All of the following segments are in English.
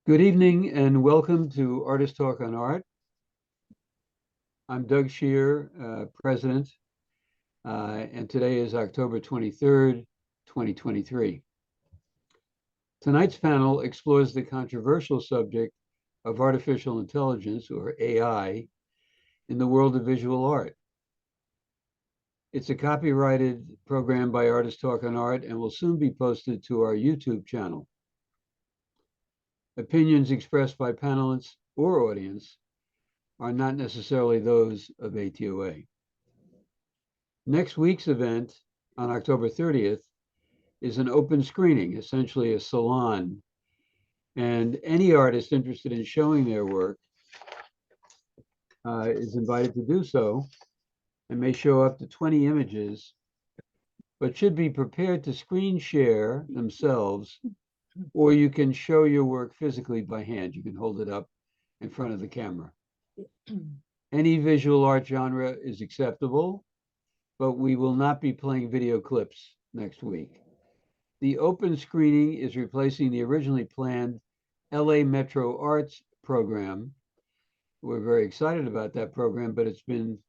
Good evening and welcome to Artist Talk on Art. I'm Doug Shear, President, and today is October 23rd, 2023. Tonight's panel explores the controversial subject of artificial intelligence, or AI, in the world of visual art. It's a copyrighted program by Artist Talk on Art and will soon be posted to our YouTube channel. Opinions expressed by panelists or audience are not necessarily those of ATOA. Next week's event on October 30th is an open screening, essentially a salon, and any artist interested in showing their work is invited to do so and may show up to 20 images, but should be prepared to screen share themselves, or you can show your work physically by hand. You can hold it up in front of the camera. Any visual art genre is acceptable, but we will not be playing video clips next week. The open screening is replacing the originally planned LA Metro Arts program. We're very excited about that program, but it's been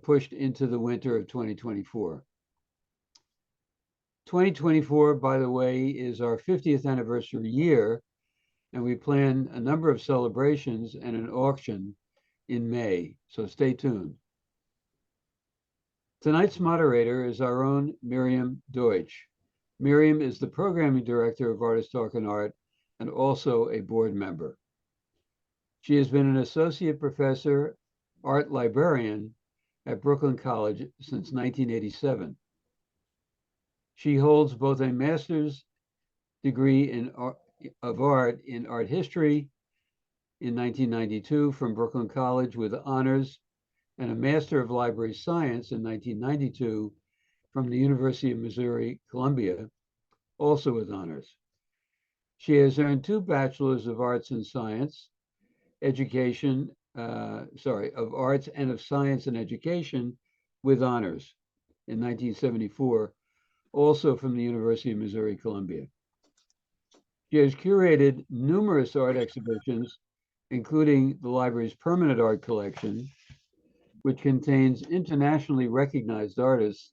pushed into the winter of 2024. 2024, by the way, is our 50th anniversary year, and we plan a number of celebrations and an auction in May, so stay tuned. Tonight's moderator is our own Miriam Deutch. Miriam is the programming director of Artist Talk on Art and also a board member. She has been an associate professor, art librarian at Brooklyn College since 1987. She holds both a master's degree of art in art history in 1992 from Brooklyn College with honors, and a Master of Library Science in 1992 from the University of Missouri, Columbia, also with honors. She has earned 2 Bachelors of Arts and Science, of Arts and of Science and Education with honors in 1974, also from the University of Missouri, Columbia. She has curated numerous art exhibitions, including the library's permanent art collection, which contains internationally recognized artists,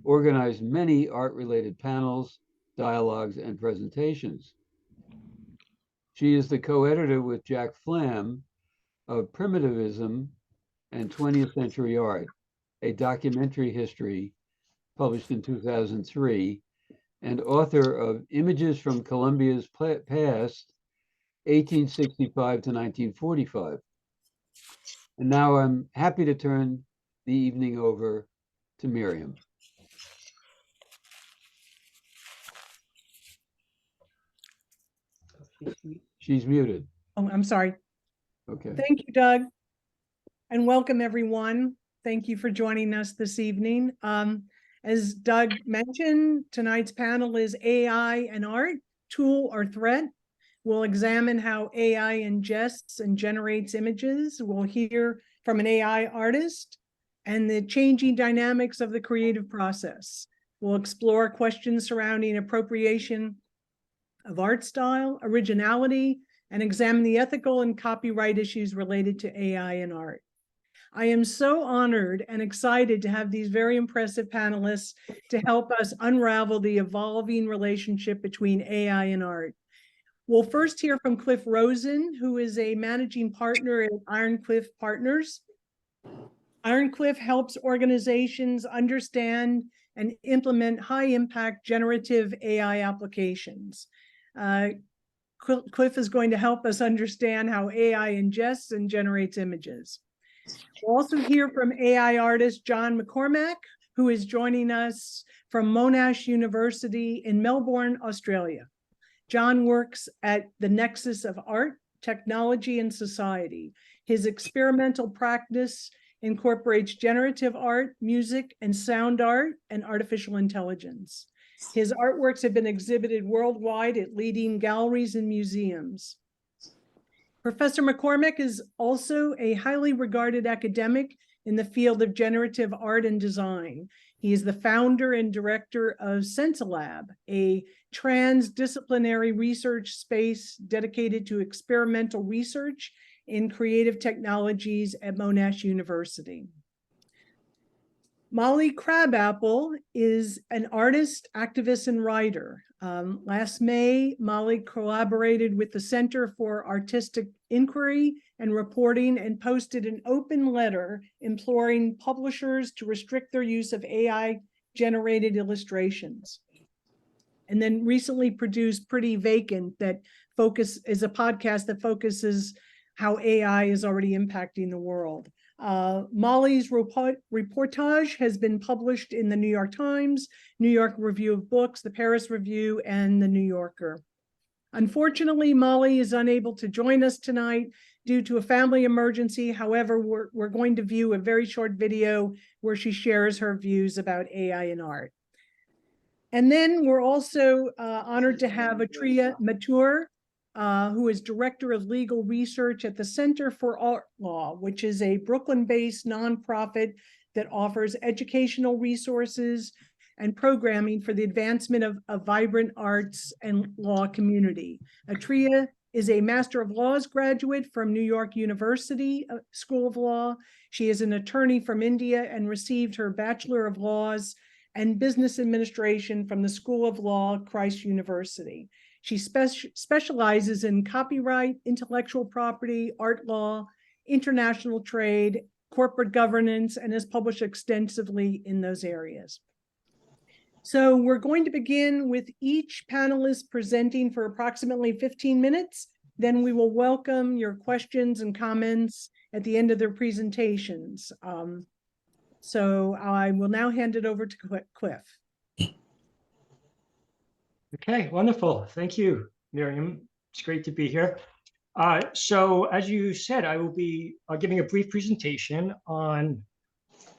organized many art-related panels, dialogues, and presentations. She is the co-editor with Jack Flam of Primitivism and 20th Century Art, a documentary history published in 2003, and author of Images from Columbia's Past, 1865 to 1945. And now I'm happy to turn the evening over to Miriam. She's muted. Oh, I'm sorry. Okay. Thank you, Doug. And welcome, everyone. Thank you for joining us this evening. As Doug mentioned, tonight's panel is AI and Art, Tool or Threat. We'll examine how AI ingests and generates images. We'll hear from an AI artist and the changing dynamics of the creative process. We'll explore questions surrounding appropriation of art style, originality, and examine the ethical and copyright issues related to AI and art. I am so honored and excited to have these very impressive panelists to help us unravel the evolving relationship between AI and art. We'll first hear from Cliff Rosen, who is a managing partner at Ironcliff Partners. Ironcliff helps organizations understand and implement high-impact generative AI applications. Cliff is going to help us understand how AI ingests and generates images. We'll also hear from AI artist John McCormack, who is joining us from Monash University in Melbourne, Australia. John works at the nexus of art, technology, and society. His experimental practice incorporates generative art, music, and sound art, and artificial intelligence. His artworks have been exhibited worldwide at leading galleries and museums. Professor McCormack is also a highly regarded academic in the field of generative art and design. He is the founder and director of Sensalab, a transdisciplinary research space dedicated to experimental research in creative technologies at Monash University. Molly Crabapple is an artist, activist, and writer. Last May, Molly collaborated with the Center for Artistic Inquiry and Reporting and posted an open letter imploring publishers to restrict their use of AI-generated illustrations. And then recently produced Pretty Vacant, that is a podcast that focuses how AI is already impacting the world. Molly's reportage has been published in the New York Times, New York Review of Books, the Paris Review, and the New Yorker. Unfortunately, Molly is unable to join us tonight due to a family emergency. However, we're going to view a very short video where she shares her views about AI and art. And then we're also honored to have Atreya Mathur, who is Director of Legal Research at the Center for Art Law, which is a Brooklyn-based nonprofit that offers educational resources and programming for the advancement of vibrant arts and law community. Atreya is a Master of Laws graduate from New York University School of Law. She is an attorney from India and received her Bachelor of Laws and Business Administration from the School of Law, Christ University. She specializes in copyright, intellectual property, art law, international trade, corporate governance, and has published extensively in those areas. So we're going to begin with each panelist presenting for approximately 15 minutes. Then we will welcome your questions and comments at the end of their presentations. So I will now hand it over to Cliff. Okay, wonderful. Thank you, Miriam. It's great to be here. So as you said, I will be giving a brief presentation on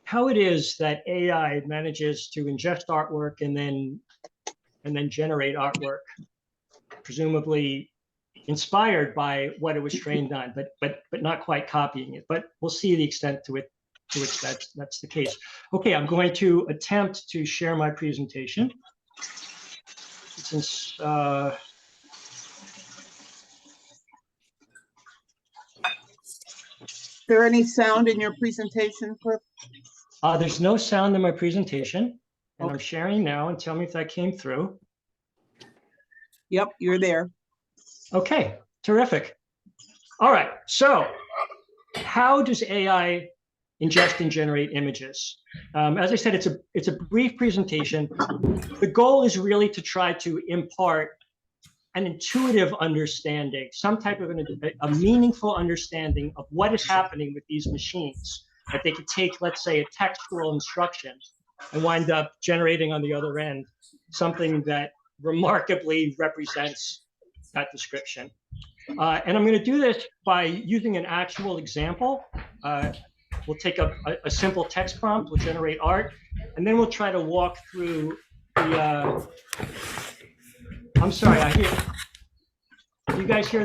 how it is that AI manages to ingest artwork and then generate artwork, presumably inspired by what it was trained on, but not quite copying it. But we'll see the extent to which that's the case. Okay, I'm going to attempt to share my presentation. Since Is there any sound in your presentation, Cliff? there's no sound in my presentation, and I'm sharing now, and tell me if that came through. Yep, you're there. Okay, terrific. All right, so how does AI ingest and generate images? As I said, it's a brief presentation. The goal is really to try to impart an intuitive understanding, some type of a meaningful understanding of what is happening with these machines, that they could take, let's say, a textual instruction and wind up generating on the other end something that remarkably represents that description. And I'm going to do this by using an actual example. We'll take a simple text prompt, we'll generate art, and then we'll try to walk through the, I'm sorry, do you guys hear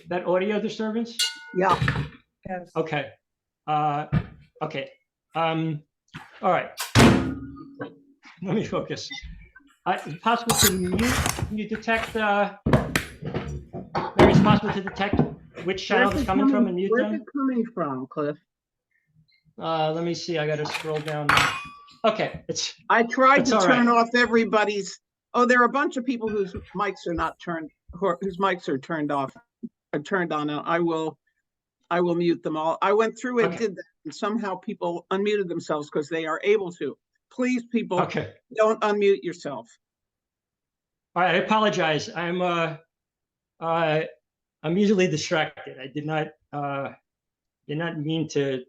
that audio disturbance? Yeah. Yes. Okay. Okay. All right. Let me focus. Is it possible to mute? Can you detect, Mary, it's possible to detect which channel is coming from and mute them? Where's it coming from, Cliff? Let me see. I got to scroll down. Okay, I tried to turn right. off everybody's. Oh, there are a bunch of people whose mics are not turned, whose mics are turned off, or turned on. I will mute them all. I went through and did that, and somehow people unmuted themselves because they are able to. Please, people, don't unmute yourself. All right, I apologize. I'm easily distracted. I did not mean to.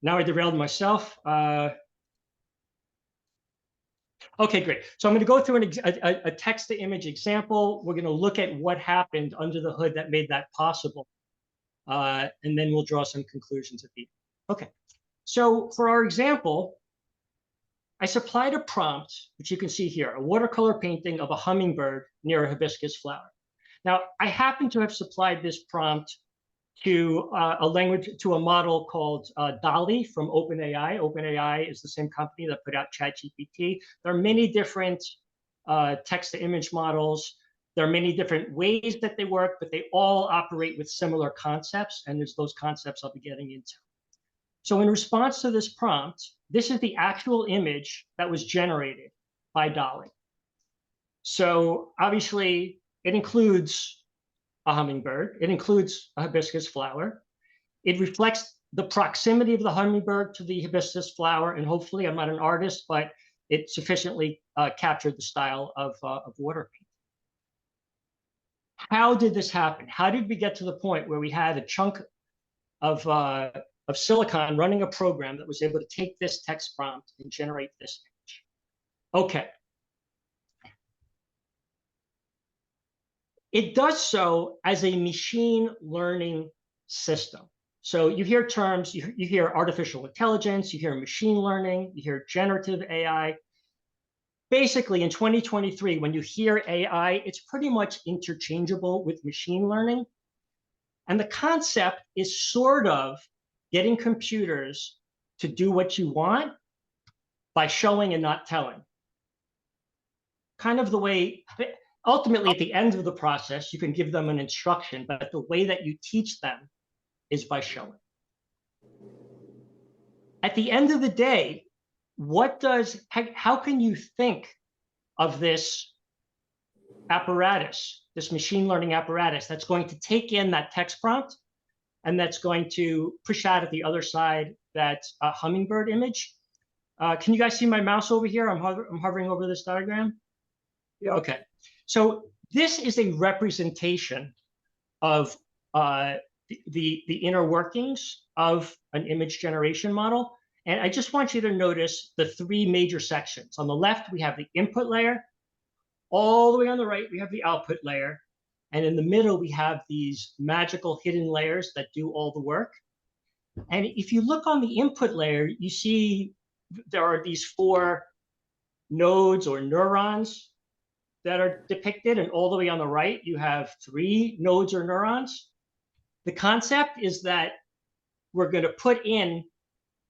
Now I derailed myself. Okay, great. So I'm going to go through a text-to-image example. We're going to look at what happened under the hood that made that possible, and then we'll draw some conclusions at the end. Okay. So for our example, I supplied a prompt, which you can see here, a watercolor painting of a hummingbird near a hibiscus flower. Now, I happen to have supplied this prompt to a language, to a model called DALL-E from OpenAI. OpenAI is the same company that put out ChatGPT. There are many different text-to-image models. There are many different ways that they work, but they all operate with similar concepts, and there's those concepts I'll be getting into. So in response to this prompt, this is the actual image that was generated by DALL-E. So obviously, it includes a hummingbird. It includes a hibiscus flower. It reflects the proximity of the hummingbird to the hibiscus flower, and hopefully, I'm not an artist, but it sufficiently captured the style of water paint. How did this happen? How did we get to the point where we had a chunk of silicon running a program that was able to take this text prompt and generate this image? Okay. It does so as a machine learning system. So you hear terms, you hear artificial intelligence, you hear machine learning, you hear generative AI. Basically, in 2023, when you hear AI, it's pretty much interchangeable with machine learning. And the concept is sort of getting computers to do what you want by showing and not telling. Kind of the way, ultimately, at the end of the process, you can give them an instruction, but the way that you teach them is by showing. At the end of the day, how can you think of this apparatus, this machine learning apparatus that's going to take in that text prompt and that's going to push out at the other side that hummingbird image? Can you guys see my mouse over here? I'm hovering over this diagram. Yeah. Okay. So this is a representation of the inner workings of an image generation model. And I just want you to notice the three major sections. On the left, we have the input layer. All the way on the right, we have the output layer. And in the middle, we have these magical hidden layers that do all the work. And if you look on the input layer, you see there are these 4 nodes or neurons that are depicted. And all the way on the right, you have 3 nodes or neurons. The concept is that we're going to put in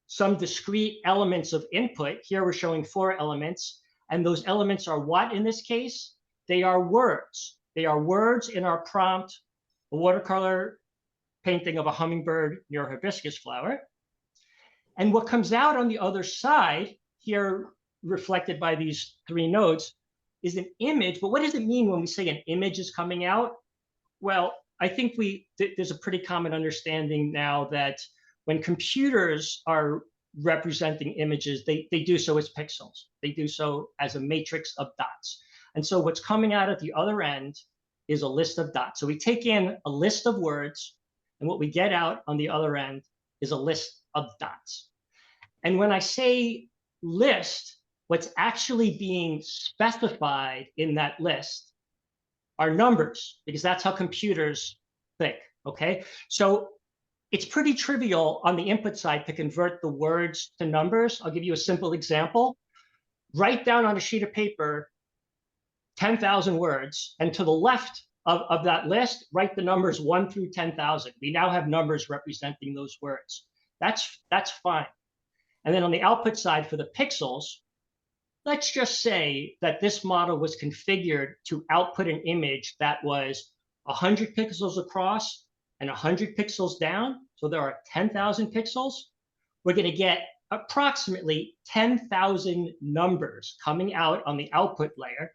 some discrete elements of input. Here we're showing 4 elements. And those elements are what in this case? They are words. They are words in our prompt, a watercolor painting of a hummingbird near a hibiscus flower. And what comes out on the other side, here reflected by these 3 nodes, is an image. But what does it mean when we say an image is coming out? Well, I think there's a pretty common understanding now that when computers are representing images, they do so as pixels. They do so as a matrix of dots. And so what's coming out at the other end is a list of dots. So we take in a list of words, and what we get out on the other end is a list of dots. And when I say list, what's actually being specified in that list are numbers, because that's how computers think, okay? So it's pretty trivial on the input side to convert the words to numbers. I'll give you a simple example. Write down on a sheet of paper 10,000 words, and to the left of that list, write the numbers 1 through 10,000. We now have numbers representing those words. That's fine. And then on the output side for the pixels, let's just say that this model was configured to output an image that was 100 pixels across and 100 pixels down. So there are 10,000 pixels. We're going to get approximately 10,000 numbers coming out on the output layer,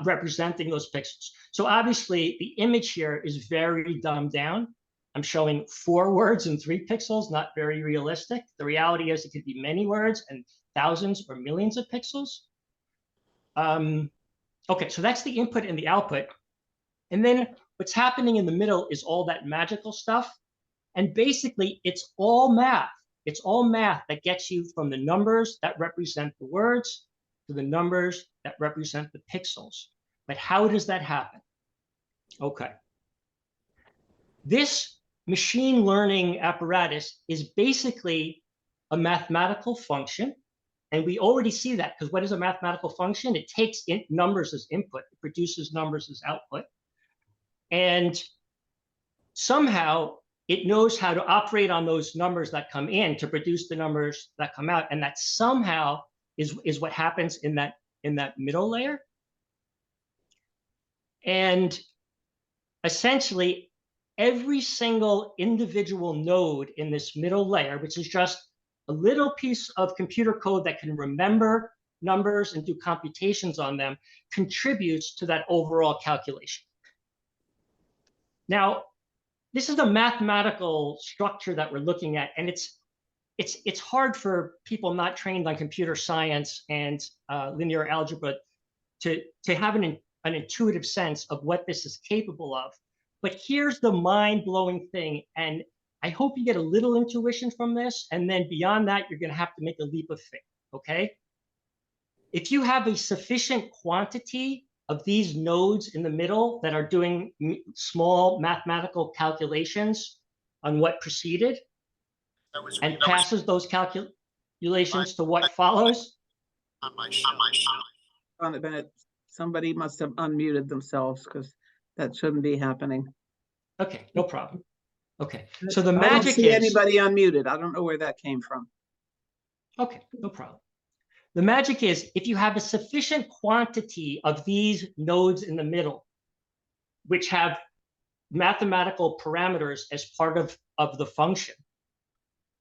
representing those pixels. So obviously, the image here is very dumbed down. I'm showing 4 words and 3 pixels, not very realistic. The reality is it could be many words and thousands or millions of pixels. Okay, so that's the input and the output. And then what's happening in the middle is all that magical stuff. And basically, it's all math. It's all math that gets you from the numbers that represent the words to the numbers that represent the pixels. But how does that happen? Okay. This machine learning apparatus is basically a mathematical function. And we already see that, because what is a mathematical function? It takes numbers as input. It produces numbers as output. And somehow it knows how to operate on those numbers that come in to produce the numbers that come out. And that somehow is what happens in that middle layer. And essentially, every single individual node in this middle layer, which is just a little piece of computer code that can remember numbers and do computations on them, contributes to that overall calculation. Now, this is a mathematical structure that we're looking at, and it's hard for people not trained on computer science and linear algebra to have an intuitive sense of what this is capable of. But here's the mind-blowing thing, and I hope you get a little intuition from this, and then beyond that, you're going to have to make a leap of faith, okay? If you have a sufficient quantity of these nodes in the middle that are doing small mathematical calculations on what preceded, and passes those calculations to what follows. On a minute, somebody must have unmuted themselves because that shouldn't be happening. Okay, no problem. Okay, so the I don't magic see is anybody unmuted. I don't know where that came from. okay, no problem. The magic is if you have a sufficient quantity of these nodes in the middle, which have mathematical parameters as part of the function,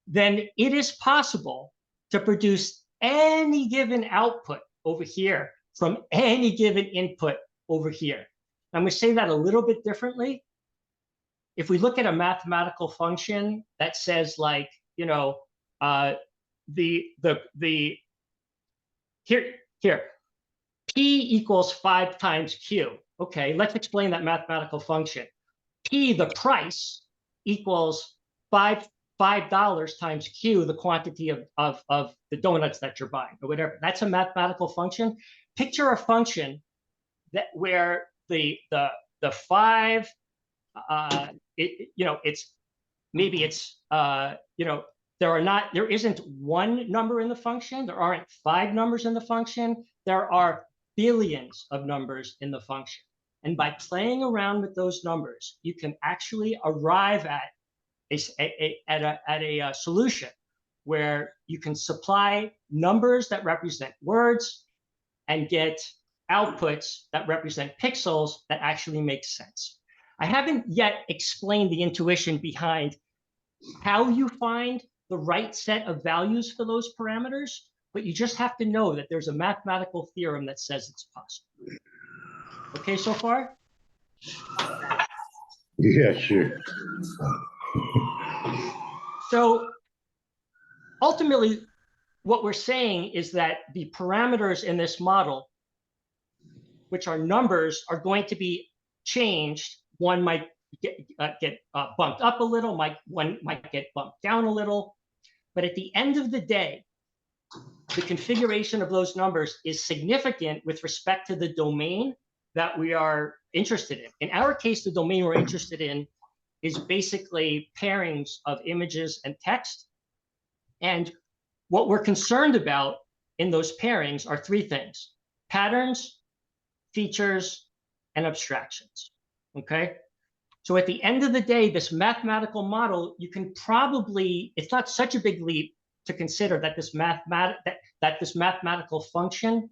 then it is possible to produce any given output over here from any given input over here. I'm going to say that a little bit differently. If we look at a mathematical function that says, like, you know, here, P equals 5 times Q. Okay, let's explain that mathematical function. P, the price, equals $5 times Q, the quantity of the donuts that you're buying, or whatever. That's a mathematical function. Picture a function that where the 5, there isn't one number in the function. There aren't 5 numbers in the function. There are billions of numbers in the function. And by playing around with those numbers, you can actually arrive at a solution where you can supply numbers that represent words and get outputs that represent pixels that actually make sense. I haven't yet explained the intuition behind how you find the right set of values for those parameters, but you just have to know that there's a mathematical theorem that says it's possible. Okay, so far? Yeah, sure. So ultimately, what we're saying is that the parameters in this model, which are numbers, are going to be changed. One might get bumped up a little, one might get bumped down a little. But at the end of the day, the configuration of those numbers is significant with respect to the domain that we are interested in. In our case, the domain we're interested in is basically pairings of images and text. And what we're concerned about in those pairings are 3 things: patterns, features, and abstractions, okay? So at the end of the day, this mathematical model, you can probably, it's not such a big leap to consider that this mathematical function,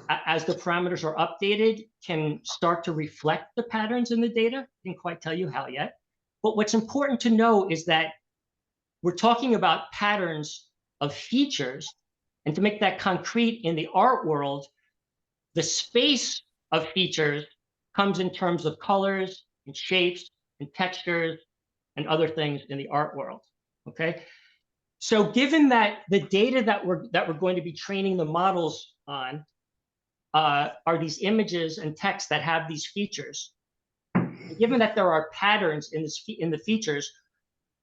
as the parameters are updated, can start to reflect the patterns in the data. I didn't quite tell you how yet. But what's important to know is that we're talking about patterns of features. And to make that concrete in the art world, the space of features comes in terms of colors and shapes and textures and other things in the art world, okay? So given that the data that we're going to be training the models on are these images and text that have these features, and given that there are patterns in the features,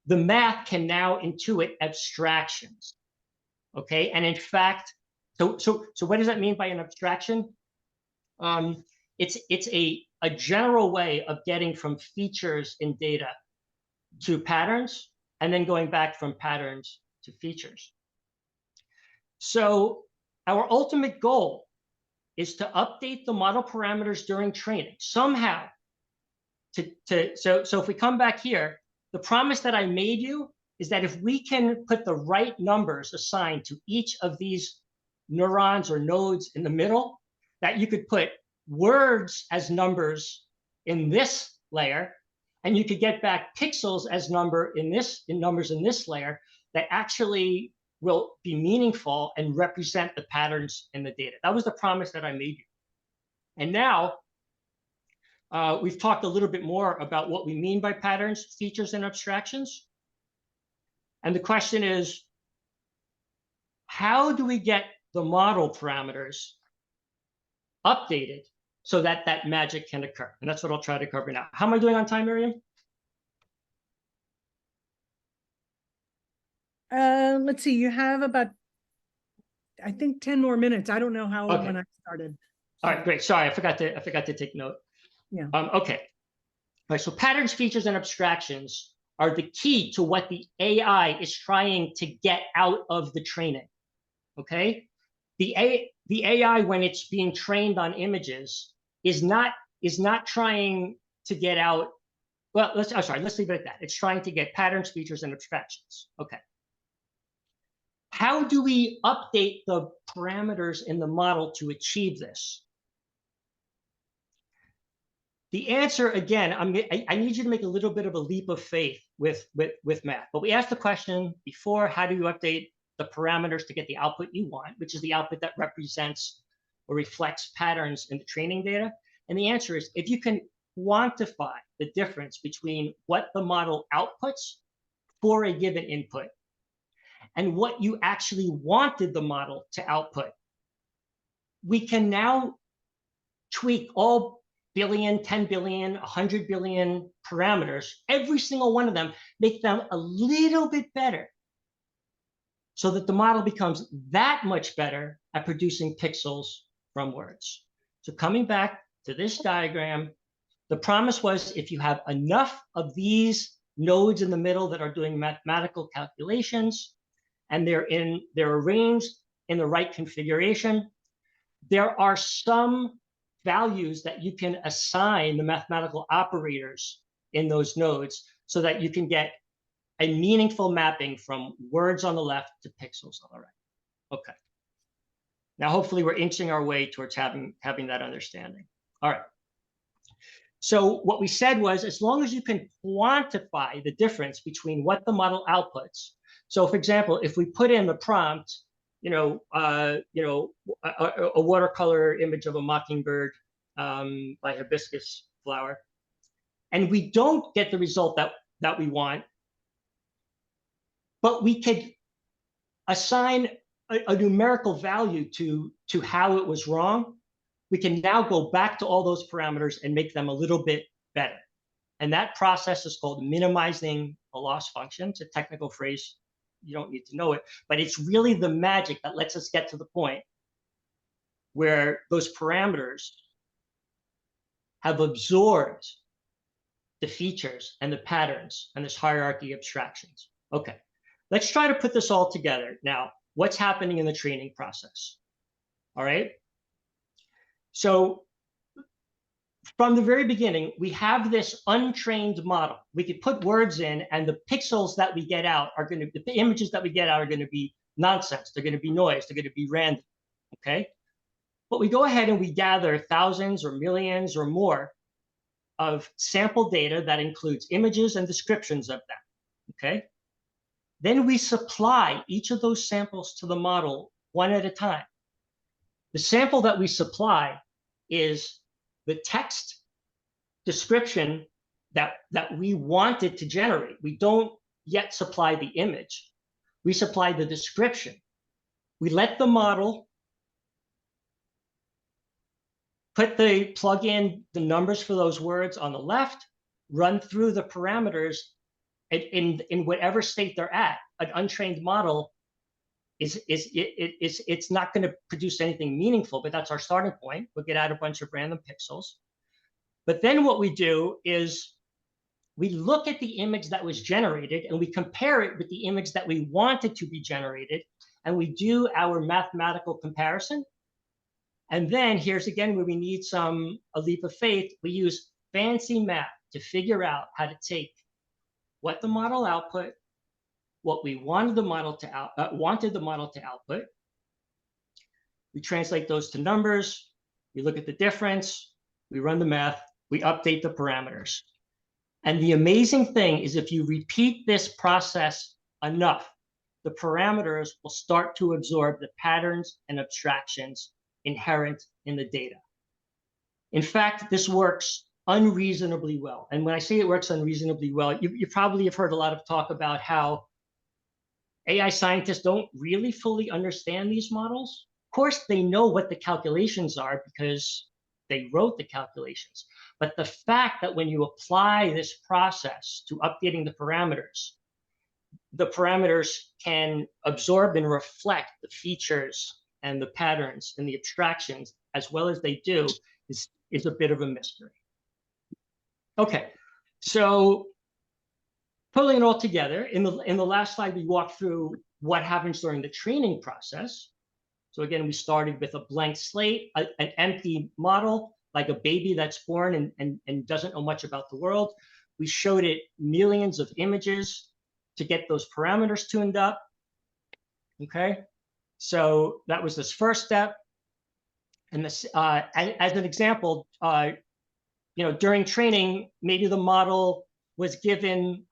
the math can now intuit abstractions, okay? And in fact, so what does that mean by an abstraction? It's a general way of getting from features in data to patterns, and then going back from patterns to features. So our ultimate goal is to update the model parameters during training somehow So if we come back here, the promise that I made you is that if we can put the right numbers assigned to each of these neurons or nodes in the middle, that you could put words as numbers in this layer, and you could get back pixels as numbers in this layer that actually will be meaningful and represent the patterns in the data. That was the promise that I made you. And now we've talked a little bit more about what we mean by patterns, features, and abstractions. And the question is, how do we get the model parameters updated so that that magic can occur? And that's what I'll try to cover now. How am I doing on time, Miriam? Let's see, you have about, I think 10 more minutes. I don't know how Okay. when I started. All right, great. Sorry, I forgot to take note. Yeah. Okay. All right, so patterns, features, and abstractions are the key to what the AI is trying to get out of the training. Okay? The AI, when it's being trained on images, is not trying to get out. Well, let's leave it at that. It's trying to get patterns, features, and abstractions. Okay. How do we update the parameters in the model to achieve this? The answer, again, I need you to make a little bit of a leap of faith with math. But we asked the question before, how do you update the parameters to get the output you want, which is the output that represents or reflects patterns in the training data? And the answer is, if you can quantify the difference between what the model outputs for a given input and what you actually wanted the model to output, we can now tweak all billion, 10 billion, 100 billion parameters, every single one of them, make them a little bit better so that the model becomes that much better at producing pixels from words. So coming back to this diagram, the promise was if you have enough of these nodes in the middle that are doing mathematical calculations, and they're arranged in the right configuration, there are some values that you can assign the mathematical operators in those nodes so that you can get a meaningful mapping from words on the left to pixels on the right. Okay. Now, hopefully we're inching our way towards having that understanding. All right. So what we said was, as long as you can quantify the difference between what the model outputs. So for example, if we put in the prompt, a watercolor image of a mockingbird by hibiscus flower, and we don't get the result that we want, but we could assign a numerical value to how it was wrong, we can now go back to all those parameters and make them a little bit better. And that process is called minimizing a loss function. It's a technical phrase. You don't need to know it, but it's really the magic that lets us get to the point where those parameters have absorbed the features and the patterns and this hierarchy of abstractions. Okay, let's try to put this all together. Now, what's happening in the training process? All right. So from the very beginning, we have this untrained model. We could put words in, and the pixels that we get out are going to, the images that we get out are going to be nonsense. They're going to be noise. They're going to be random. Okay. But we go ahead and we gather thousands or millions or more of sample data that includes images and descriptions of them. Okay. Then we supply each of those samples to the model one at a time. The sample that we supply is the text description that we wanted to generate. We don't yet supply the image. We supply the description. We let the model plug in the numbers for those words on the left, run through the parameters in whatever state they're at. An untrained model it's not going to produce anything meaningful, but that's our starting point. We'll get out a bunch of random pixels. But then what we do is we look at the image that was generated and we compare it with the image that we wanted to be generated, and we do our mathematical comparison. And then here's again where we need a leap of faith. We use fancy math to figure out how to take what the model output, what we wanted the model to output. We translate those to numbers. We look at the difference. We run the math. We update the parameters. And the amazing thing is, if you repeat this process enough, the parameters will start to absorb the patterns and abstractions inherent in the data. In fact, this works unreasonably well. And when I say it works unreasonably well, you probably have heard a lot of talk about how AI scientists don't really fully understand these models. Of course, they know what the calculations are because they wrote the calculations. But the fact that when you apply this process to updating the parameters can absorb and reflect the features and the patterns and the abstractions as well as they do is a bit of a mystery. Okay, so pulling it all together, in the last slide, we walked through what happens during the training process. So again, we started with a blank slate, an empty model, like a baby that's born and doesn't know much about the world. We showed it millions of images to get those parameters tuned up. Okay, so that was this first step. And this, as an example, during training, maybe the model was given,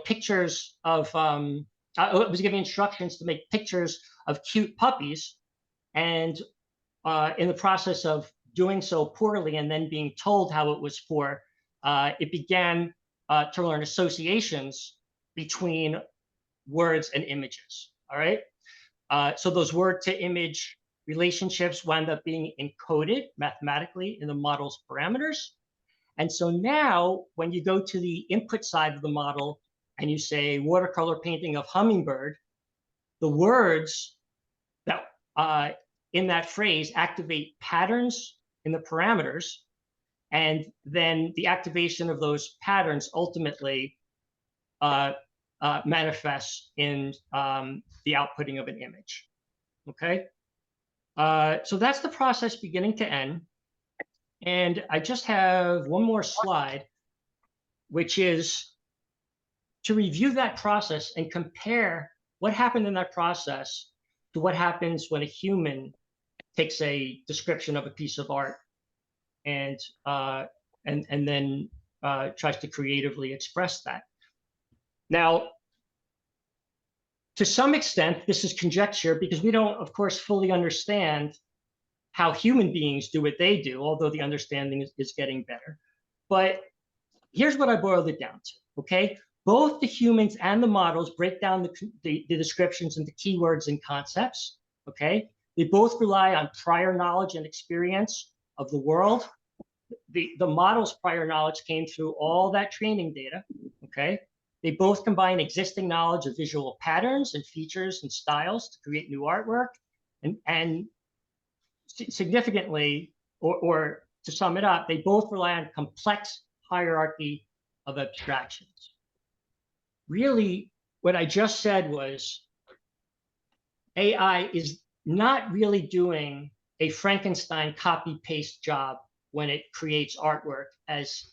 pictures of, it was given instructions to make pictures of cute puppies, and in the process of doing so poorly and then being told how it was for, it began to learn associations between words and images. All right, so those word to image relationships wound up being encoded mathematically in the model's parameters. And so now when you go to the input side of the model and you say watercolor painting of hummingbird, the words that in that phrase activate patterns in the parameters, and then the activation of those patterns ultimately manifests in the outputting of an image. Okay, so that's the process beginning to end. And I just have one more slide, which is to review that process and compare what happened in that process to what happens when a human takes a description of a piece of art and then tries to creatively express that. Now, to some extent, this is conjecture because we don't, of course, fully understand how human beings do what they do, although the understanding is getting better. But here's what I boiled it down to, okay? Both the humans and the models break down the descriptions into keywords and concepts, okay? They both rely on prior knowledge and experience of the world. The model's prior knowledge came through all that training data, okay? They both combine existing knowledge of visual patterns and features and styles to create new artwork. And significantly, or to sum it up, they both rely on complex hierarchy of abstractions. Really, what I just said was AI is not really doing a Frankenstein copy-paste job when it creates artwork as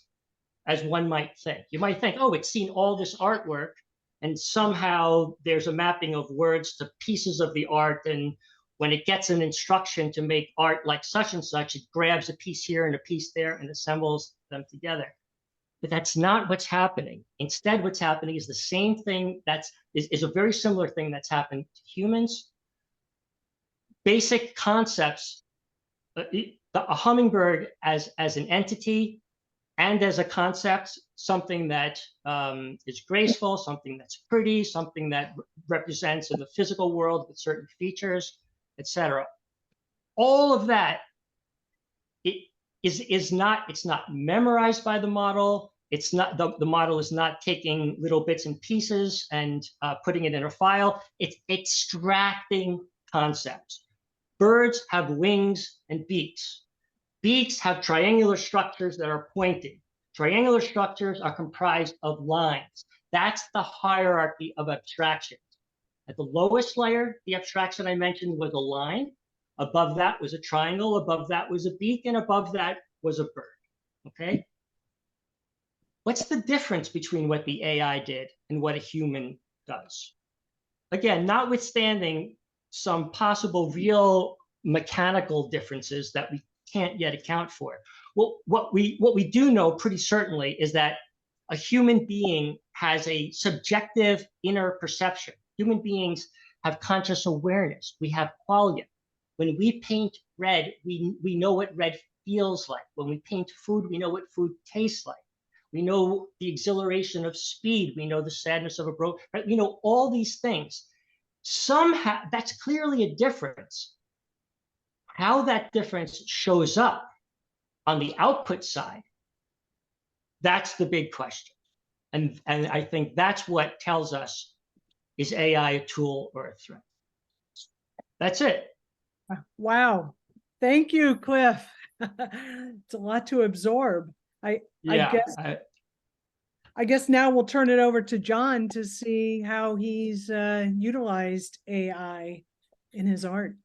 one might think. You might think, oh, it's seen all this artwork and somehow there's a mapping of words to pieces of the art, and when it gets an instruction to make art like such and such, it grabs a piece here and a piece there and assembles them together. But that's not what's happening. Instead, what's happening is the same thing is a very similar thing that's happened to humans. Basic concepts, a hummingbird as an entity and as a concept, something that is graceful, something that's pretty, something that represents in the physical world with certain features, etc. All of that it's not memorized by the model. It's not the model is not taking little bits and pieces and putting it in a file. It's extracting concepts. Birds have wings and beaks. Beaks have triangular structures that are pointed. Triangular structures are comprised of lines. That's the hierarchy of abstractions. At the lowest layer, the abstraction I mentioned was a line. Above that was a triangle. Above that was a beak. And above that was a bird. Okay? what's the difference between what the AI did and what a human does? Again, notwithstanding some possible real mechanical differences that we can't yet account for. Well, what we do know pretty certainly is that a human being has a subjective inner perception. Human beings have conscious awareness. We have qualia. When we paint red, we know what red feels like. When we paint food, we know what food tastes like. We know the exhilaration of speed. We know the sadness of a broke, right? We know all these things. Somehow, that's clearly a difference. How that difference shows up on the output side, that's the big question. And I think that's what tells us, is AI a tool or a threat? That's it. Wow. Thank you, Cliff. It's a lot to absorb. I guess now we'll turn it over to John to see how he's utilized AI in his art.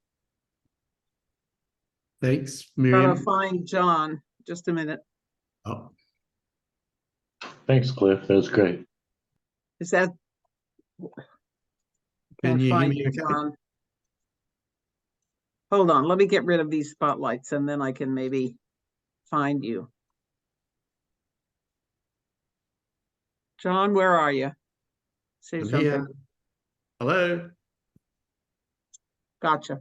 Thanks, Gotta Miriam. find John. Just a minute. Oh, Thanks, Cliff. That was great. Is that? Can Gotta you hear find me okay? John. Hold on, let me get rid of these spotlights and then I can maybe find you. John, where are you? Say I'm something. here. Hello. Gotcha.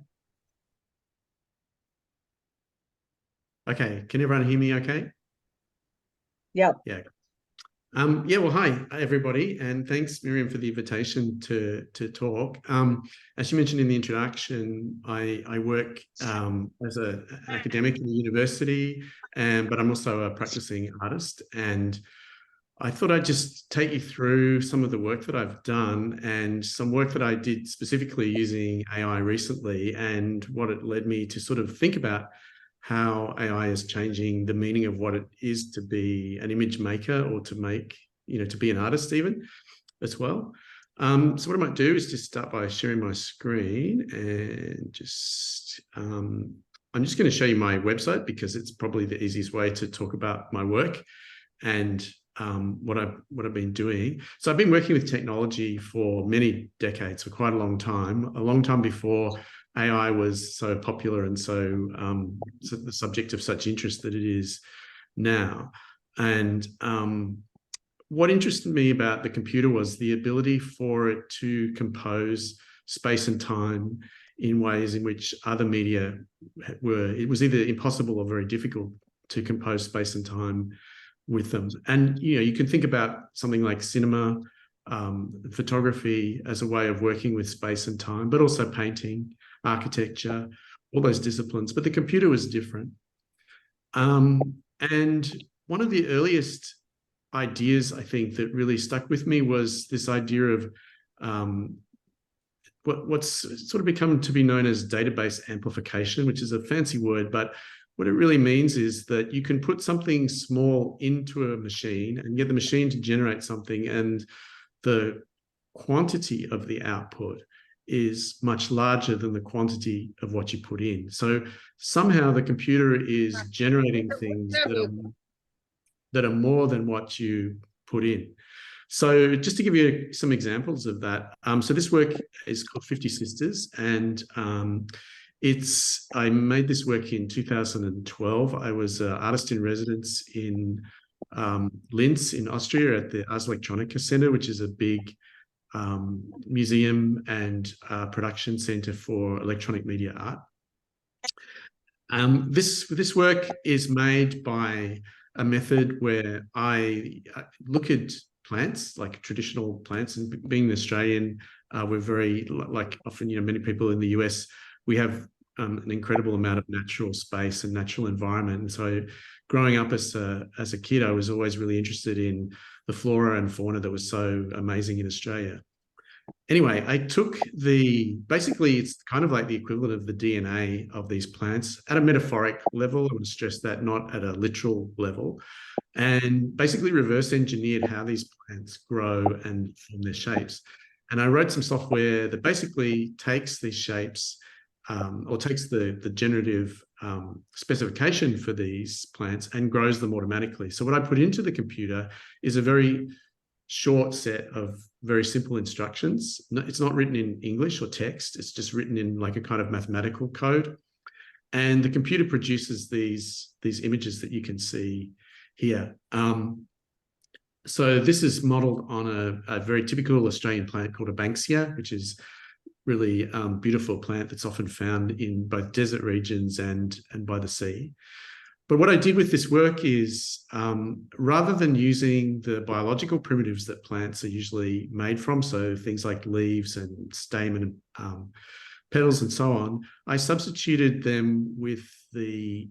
Okay, can everyone hear me okay? Yep. Yeah. Yeah, well, hi, everybody, and thanks, Miriam, for the invitation to talk. As you mentioned in the introduction, I work as an academic in the university, but I'm also a practicing artist, and I thought I'd just take you through some of the work that I've done and some work that I did specifically using AI recently, and what it led me to sort of think about how AI is changing the meaning of what it is to be an image maker, or to make, to be an artist even as well. So what I might do is just start by sharing my screen, and just, I'm just going to show you my website because it's probably the easiest way to talk about my work and what I've been doing. So I've been working with technology for many decades, for quite a long time before AI was so popular and so the subject of such interest that it is now. And what interested me about the computer was the ability for it to compose space and time in ways in which other media it was either impossible or very difficult to compose space and time with them. And you can think about something like cinema, photography as a way of working with space and time, but also painting, architecture, all those disciplines. But the computer was different. And one of the earliest ideas, I think, that really stuck with me was this idea of what's sort of become to be known as database amplification, which is a fancy word, but what it really means is that you can put something small into a machine and get the machine to generate something, and the quantity of the output is much larger than the quantity of what you put in. So somehow the computer is generating things that are more than what you put in. So just to give you some examples of that, so this work is called 50 Sisters, and I made this work in 2012. I was an artist in residence in Linz in Austria at the Ars Electronica Center, which is a big museum and production center for electronic media art. This work is made by a method where I look at plants, like traditional plants, and being an Australian, we're very, like often, many people in the US, we have an incredible amount of natural space and natural environment. And so growing up as a kid, I was always really interested in the flora and fauna that was so amazing in Australia. Anyway, I took basically it's kind of like the equivalent of the DNA of these plants at a metaphoric level. I would stress that, not at a literal level, and basically reverse engineered how these plants grow and form their shapes. And I wrote some software that basically takes these shapes or takes the generative specification for these plants and grows them automatically. So what I put into the computer is a very short set of very simple instructions. It's not written in English or text. It's just written in like a kind of mathematical code. And the computer produces these images that you can see here. So this is modeled on a very typical Australian plant called a Banksia, which is really beautiful plant that's often found in both desert regions and by the sea. But what I did with this work is, rather than using the biological primitives that plants are usually made from, so things like leaves and stamen, petals and so on, I substituted them with the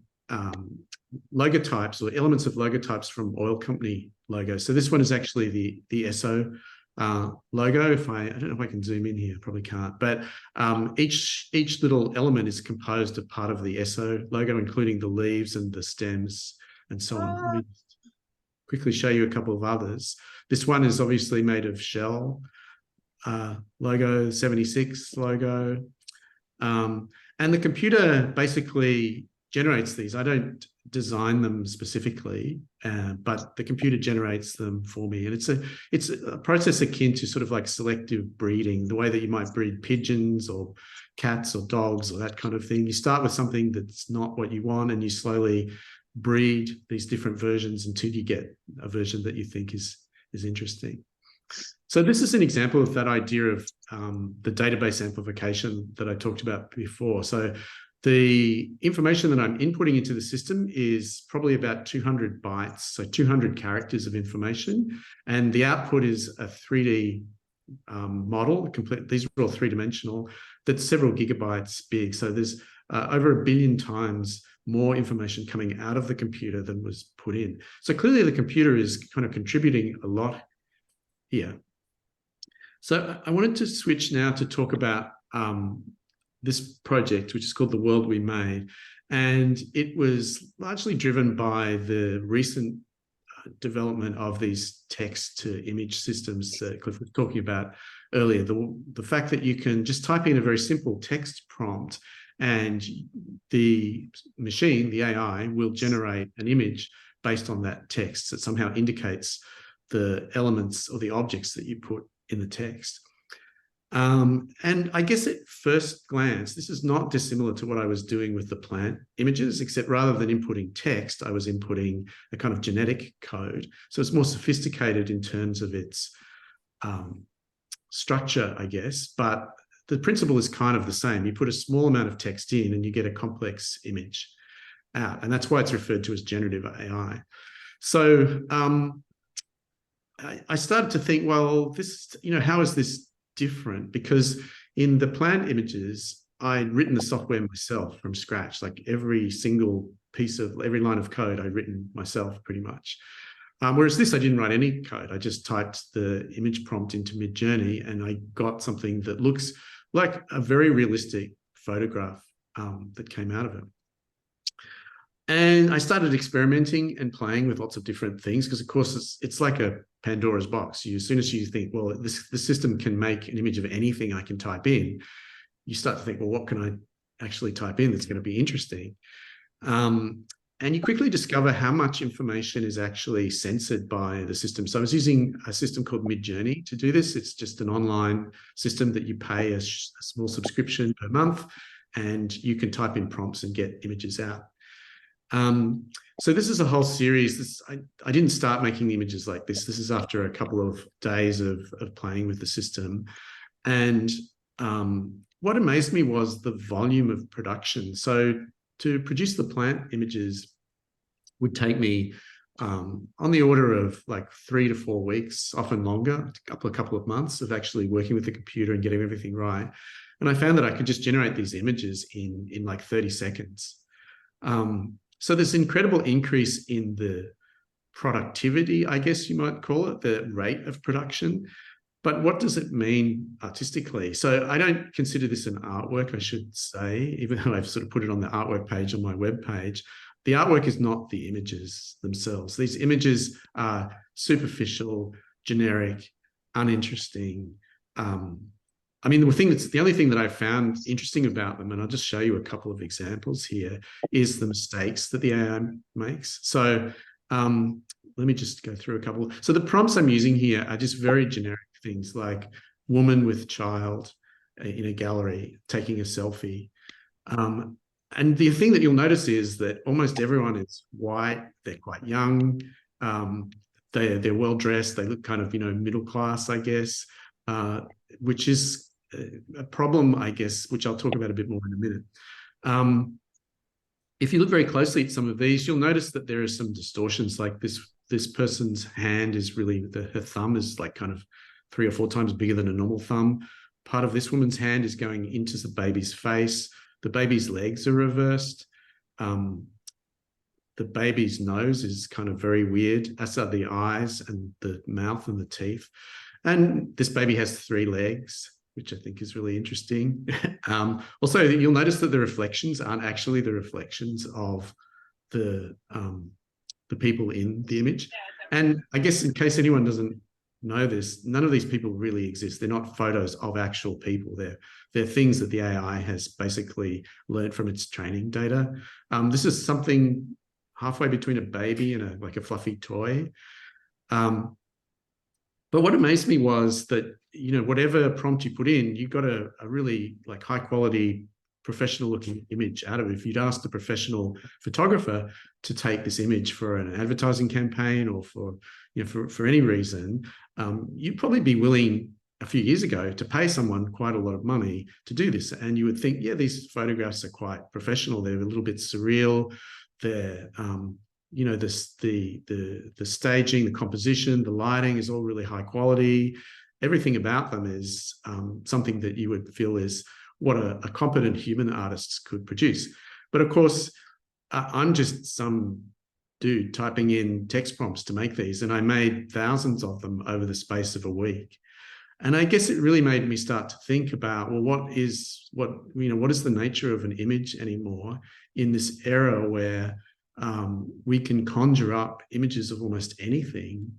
logotypes or elements of logotypes from oil company logos. So this one is actually the Esso logo. I don't know if I can zoom in here, probably can't, but each little element is composed of part of the Esso logo, including the leaves and the stems and so on. Let me quickly show you a couple of others. This one is obviously made of Shell logo, 76 logo. And the computer basically generates these. I don't design them specifically, but the computer generates them for me. And it's a process akin to sort of like selective breeding, the way that you might breed pigeons or cats or dogs or that kind of thing. You start with something that's not what you want, and you slowly breed these different versions until you get a version that you think is interesting. So this is an example of that idea of the database amplification that I talked about before. So the information that I'm inputting into the system is probably about 200 bytes, so 200 characters of information. And the output is a 3D model, these are all three-dimensional, that's several gigabytes big. So there's over 1 billion times more information coming out of the computer than was put in. So clearly the computer is kind of contributing a lot here. So I wanted to switch now to talk about this project, which is called The World We Made. And it was largely driven by the recent development of these text-to-image systems that Cliff was talking about earlier. The fact that you can just type in a very simple text prompt and the machine, the AI, will generate an image based on that text that somehow indicates the elements or the objects that you put in the text. And I guess at first glance, this is not dissimilar to what I was doing with the plant images, except rather than inputting text, I was inputting a kind of genetic code. So it's more sophisticated in terms of its structure, I guess, but the principle is kind of the same. You put a small amount of text in and you get a complex image out. And that's why it's referred to as generative AI. So I started to think, well, this, how is this different? Because in the plant images, I'd written the software myself from scratch, like every line of code I'd written myself pretty much. Whereas this, I didn't write any code. I just typed the image prompt into Midjourney and I got something that looks like a very realistic photograph that came out of it. And I started experimenting and playing with lots of different things because, of course, it's like a Pandora's box. As soon as you think, well, the system can make an image of anything I can type in, you start to think, well, what can I actually type in that's going to be interesting? And you quickly discover how much information is actually censored by the system. So I was using a system called Midjourney to do this. It's just an online system that you pay a small subscription per month, and you can type in prompts and get images out. So this is a whole series. I didn't start making the images like this. This is after a couple of days of playing with the system. And what amazed me was the volume of production. So to produce the plant images would take me on the order of like 3 to 4 weeks, often longer, a couple of months of actually working with the computer and getting everything right. And I found that I could just generate these images in like 30 seconds. So there's incredible increase in the productivity, I guess you might call it, the rate of production. But what does it mean artistically? So I don't consider this an artwork, I should say, even though I've sort of put it on the artwork page on my webpage. The artwork is not the images themselves. These images are superficial, generic, uninteresting, I mean, the only thing that I found interesting about them, and I'll just show you a couple of examples here, is the mistakes that the AI makes. So let me just go through a couple. So the prompts I'm using here are just very generic things like woman with child in a gallery taking a selfie. And the thing that you'll notice is that almost everyone is white, they're quite young, they're well dressed, they look kind of, middle class, I guess, which is a problem, I guess, which I'll talk about a bit more in a minute. If you look very closely at some of these, you'll notice that there are some distortions, like this person's hand is really, her thumb is like kind of 3 or 4 times bigger than a normal thumb. Part of this woman's hand is going into the baby's face. The baby's legs are reversed. The baby's nose is kind of very weird, as are the eyes and the mouth and the teeth. And this baby has 3 legs, which I think is really interesting. Also, you'll notice that the reflections aren't actually the reflections of the people in the image. And I guess in case anyone doesn't know this, none of these people really exist. They're not photos of actual people. They're things that the AI has basically learned from its training data. This is something halfway between a baby and like a fluffy toy. But what amazed me was that, whatever prompt you put in, you got a really like high quality, professional looking image out of it. If you'd asked a professional photographer to take this image for an advertising campaign or for any reason, you'd probably be willing a few years ago to pay someone quite a lot of money to do this. And you would think, yeah, these photographs are quite professional. They're a little bit surreal. They're, the staging, the composition, the lighting is all really high quality. Everything about them is something that you would feel is what a competent human artist could produce. But of course, I'm just some dude typing in text prompts to make these, and I made thousands of them over the space of a week. And I guess it really made me start to think about, well, what is the nature of an image anymore in this era where we can conjure up images of almost anything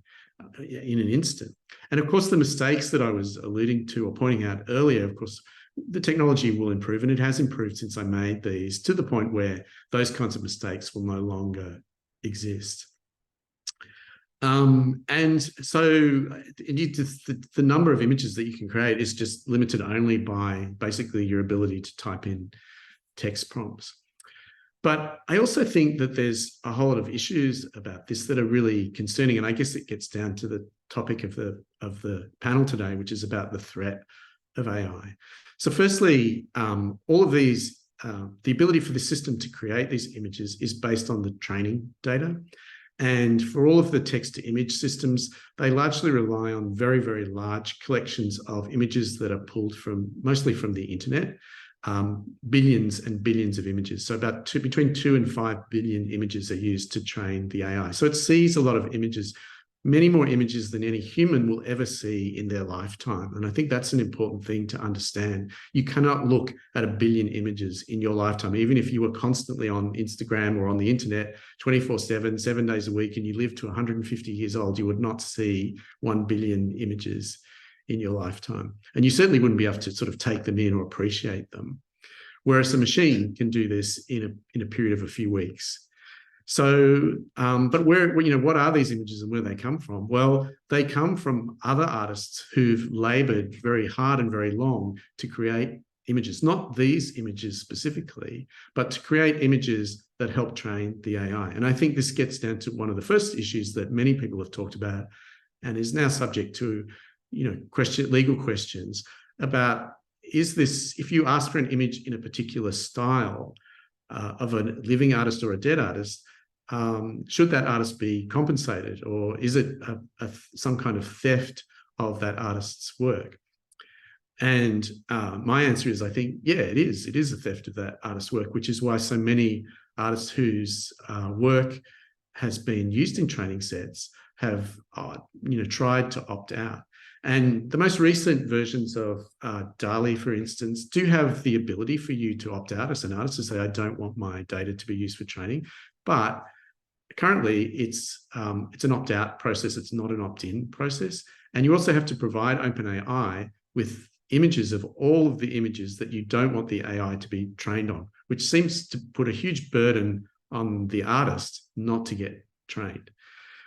in an instant. And of course, the mistakes that I was alluding to or pointing out earlier, of course, the technology will improve, and it has improved since I made these, to the point where those kinds of mistakes will no longer exist. And so the number of images that you can create is just limited only by basically your ability to type in text prompts. But I also think that there's a whole lot of issues about this that are really concerning, and I guess it gets down to the topic of the panel today, which is about the threat of AI. So firstly, all of these, the ability for the system to create these images is based on the training data. And for all of the text-to-image systems, they largely rely on very, very large collections of images that are pulled mostly from the internet, billions and billions of images. So between 2 and 5 billion images are used to train the AI. So it sees a lot of images, many more images than any human will ever see in their lifetime. And I think that's an important thing to understand. You cannot look at 1 billion images in your lifetime, even if you were constantly on Instagram or on the internet 24/7, 7 days a week, and you lived to 150 years old, you would not see 1 billion images in your lifetime. And you certainly wouldn't be able to sort of take them in or appreciate them. Whereas a machine can do this in a period of a few weeks. So, but what are these images and where do they come from? Well, they come from other artists who've labored very hard and very long to create images, not these images specifically, but to create images that help train the AI. And I think this gets down to one of the first issues that many people have talked about and is now subject to, legal questions about, if you ask for an image in a particular style of a living artist or a dead artist, should that artist be compensated, or is it some kind of theft of that artist's work? And my answer is, I think, yeah, it is. It is a theft of that artist's work, which is why so many artists whose work has been used in training sets have, tried to opt out. And the most recent versions of DALL-E, for instance, do have the ability for you to opt out as an artist to say, I don't want my data to be used for training. But currently, it's an opt-out process. It's not an opt-in process. And you also have to provide OpenAI with images of all of the images that you don't want the AI to be trained on, which seems to put a huge burden on the artist not to get trained.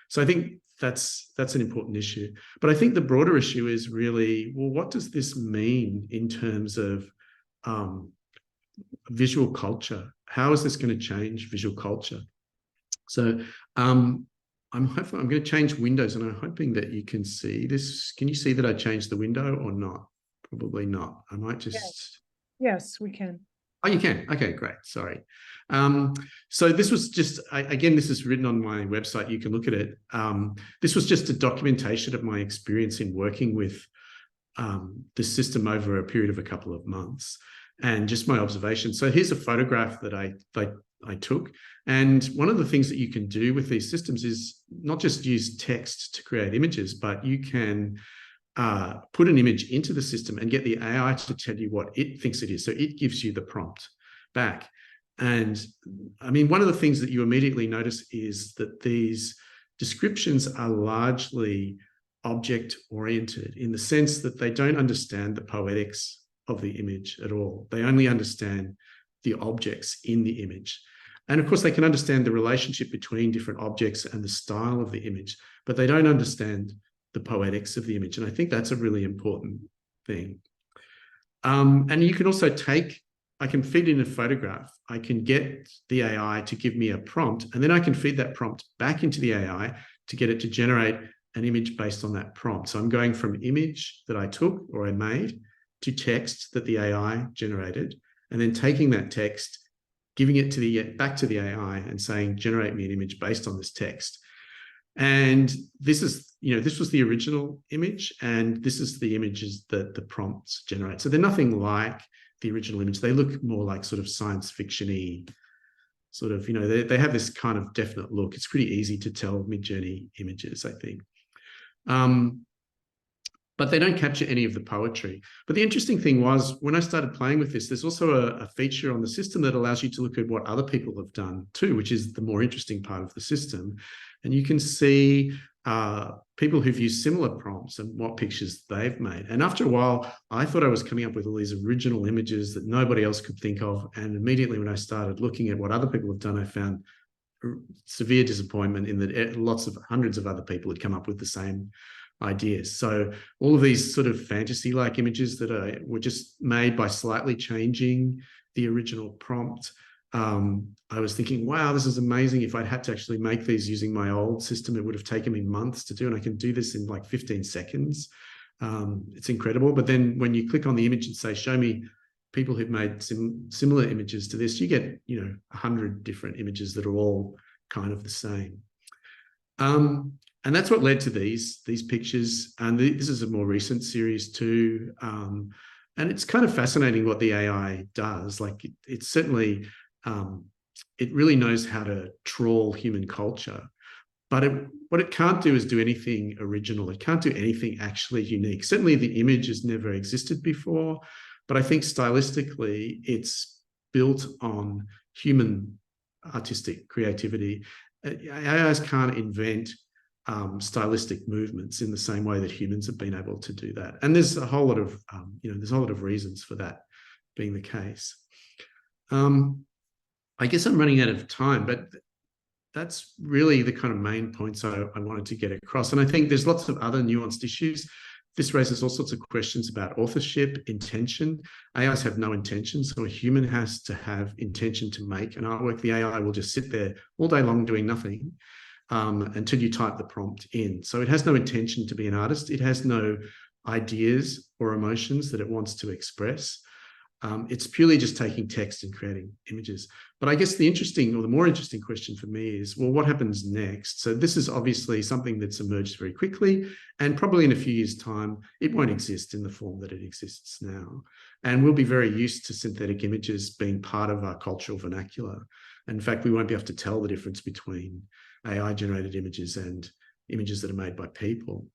So I think that's an important issue. But I think the broader issue is really, well, what does this mean in terms of visual culture? How is this going to change visual culture? So I'm going to change windows, and I'm hoping that you can see this. Can you see that I changed the window or not? Probably not. I might just... Yes, we can. Oh, you can. Okay, great. Sorry. So this was just, again, this is written on my website. You can look at it. This was just a documentation of my experience in working with the system over a period of a couple of months, and just my observations. So here's a photograph that I took. And one of the things that you can do with these systems is not just use text to create images, but you can put an image into the system and get the AI to tell you what it thinks it is. So it gives you the prompt back. And I mean, one of the things that you immediately notice is that these descriptions are largely object-oriented, in the sense that they don't understand the poetics of the image at all. They only understand the objects in the image. And of course, they can understand the relationship between different objects and the style of the image, but they don't understand the poetics of the image. And I think that's a really important thing. And you can also I can feed in a photograph. I can get the AI to give me a prompt, and then I can feed that prompt back into the AI to get it to generate an image based on that prompt. So I'm going from image that I took or I made to text that the AI generated, and then taking that text, giving it back to the AI and saying, generate me an image based on this text. And this is, this was the original image, and this is the images that the prompts generate. So they're nothing like the original image. They look more like sort of science fiction-y, sort of, they have this kind of definite look. It's pretty easy to tell Midjourney images, I think. But they don't capture any of the poetry. But the interesting thing was, when I started playing with this, there's also a feature on the system that allows you to look at what other people have done too, which is the more interesting part of the system. And you can see people who've used similar prompts and what pictures they've made. And after a while, I thought I was coming up with all these original images that nobody else could think of. And immediately when I started looking at what other people have done, I found severe disappointment in that hundreds of other people had come up with the same ideas. So all of these sort of fantasy-like images that were just made by slightly changing the original prompt. I was thinking, wow, this is amazing. If I'd had to actually make these using my old system, it would have taken me months to do, and I can do this in like 15 seconds. It's incredible. But then when you click on the image and say, show me people who've made similar images to this, you get, 100 different images that are all kind of the same. And that's what led to these pictures. And this is a more recent series too. And it's kind of fascinating what the AI does. Like it's certainly, it really knows how to trawl human culture. But what it can't do is do anything original. It can't do anything actually unique. Certainly the image has never existed before. But I think stylistically, it's built on human artistic creativity. AIs can't invent stylistic movements in the same way that humans have been able to do that. And there's a whole lot of, there's a lot of reasons for that being the case. I guess I'm running out of time, but that's really the kind of main points I wanted to get across. And I think there's lots of other nuanced issues. This raises all sorts of questions about authorship, intention. AIs have no intention, so a human has to have intention to make an artwork. The AI will just sit there all day long doing nothing until you type the prompt in. So it has no intention to be an artist. It has no ideas or emotions that it wants to express. It's purely just taking text and creating images. But I guess the more interesting question for me is, well, what happens next? So this is obviously something that's emerged very quickly, and probably in a few years' time, it won't exist in the form that it exists now. And we'll be very used to synthetic images being part of our cultural vernacular. In fact, we won't be able to tell the difference between AI-generated images and images that are made by people.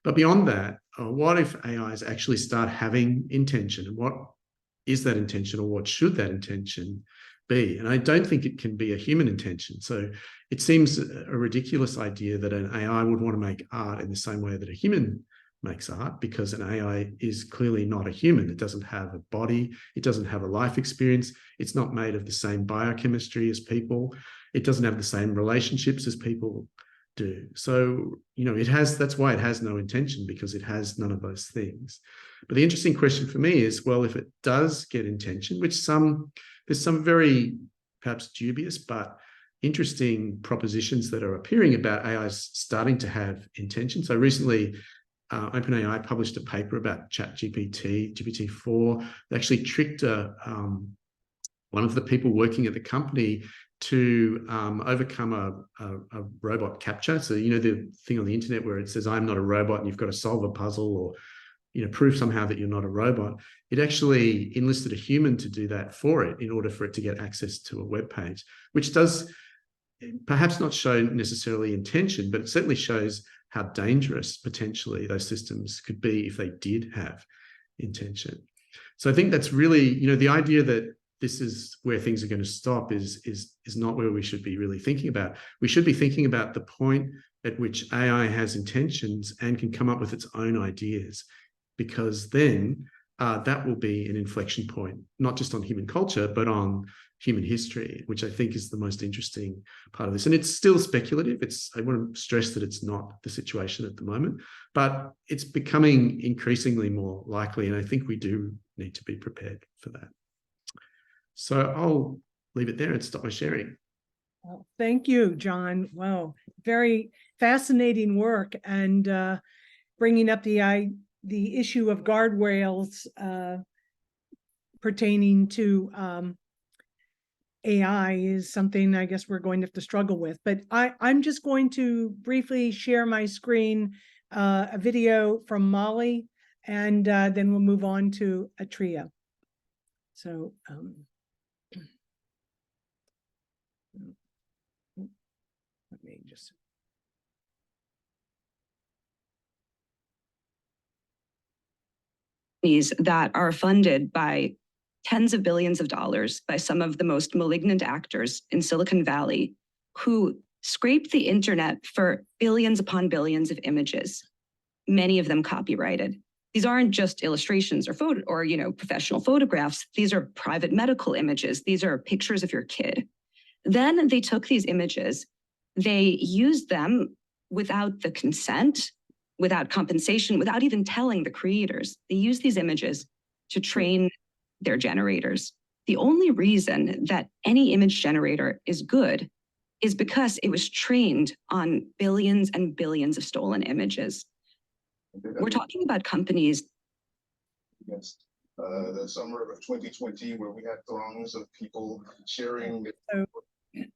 But beyond that, what if AIs actually start having intention? And what is that intention, or what should that intention be? And I don't think it can be a human intention. So it seems a ridiculous idea that an AI would want to make art in the same way that a human makes art, because an AI is clearly not a human. It doesn't have a body. It doesn't have a life experience. It's not made of the same biochemistry as people. It doesn't have the same relationships as people do. So, that's why it has no intention, because it has none of those things. But the interesting question for me is, well, if it does get intention, which there's some very perhaps dubious but interesting propositions that are appearing about AIs starting to have intention. So recently, OpenAI published a paper about GPT-4. They actually tricked one of the people working at the company to overcome a robot captcha. So, the thing on the internet where it says, I'm not a robot, and you've got to solve a puzzle or, prove somehow that you're not a robot. It actually enlisted a human to do that for it in order for it to get access to a web page, which does perhaps not show necessarily intention, but it certainly shows how dangerous potentially those systems could be if they did have intention. So I think that's really, the idea that this is where things are going to stop is not where we should be really thinking about. We should be thinking about the point at which AI has intentions and can come up with its own ideas, because then that will be an inflection point, not just on human culture, but on human history, which I think is the most interesting part of this. And it's still speculative. I want to stress that it's not the situation at the moment, but it's becoming increasingly more likely. And I think we do need to be prepared for that. So I'll leave it there and stop my sharing. Well, thank you, John. Wow, very fascinating work, and bringing up the issue of guardrails pertaining to AI is something I guess we're going to have to struggle with. But I'm just going to briefly share my screen, a video from Molly, and then we'll move on to Atreya. So let me just. That are funded by tens of billions of dollars by some of the most malignant actors in Silicon Valley, who scrape the internet for billions upon billions of images, many of them copyrighted. These aren't just illustrations or professional photographs. These are private medical images. These are pictures of your kid. Then they took these images, they used them without the consent, without compensation, without even telling the creators. They use these images to train their generators. The only reason that any image generator is good is because it was trained on billions and billions of stolen images. We're talking about companies. Yes, the summer of 2020, where we had throngs of people sharing.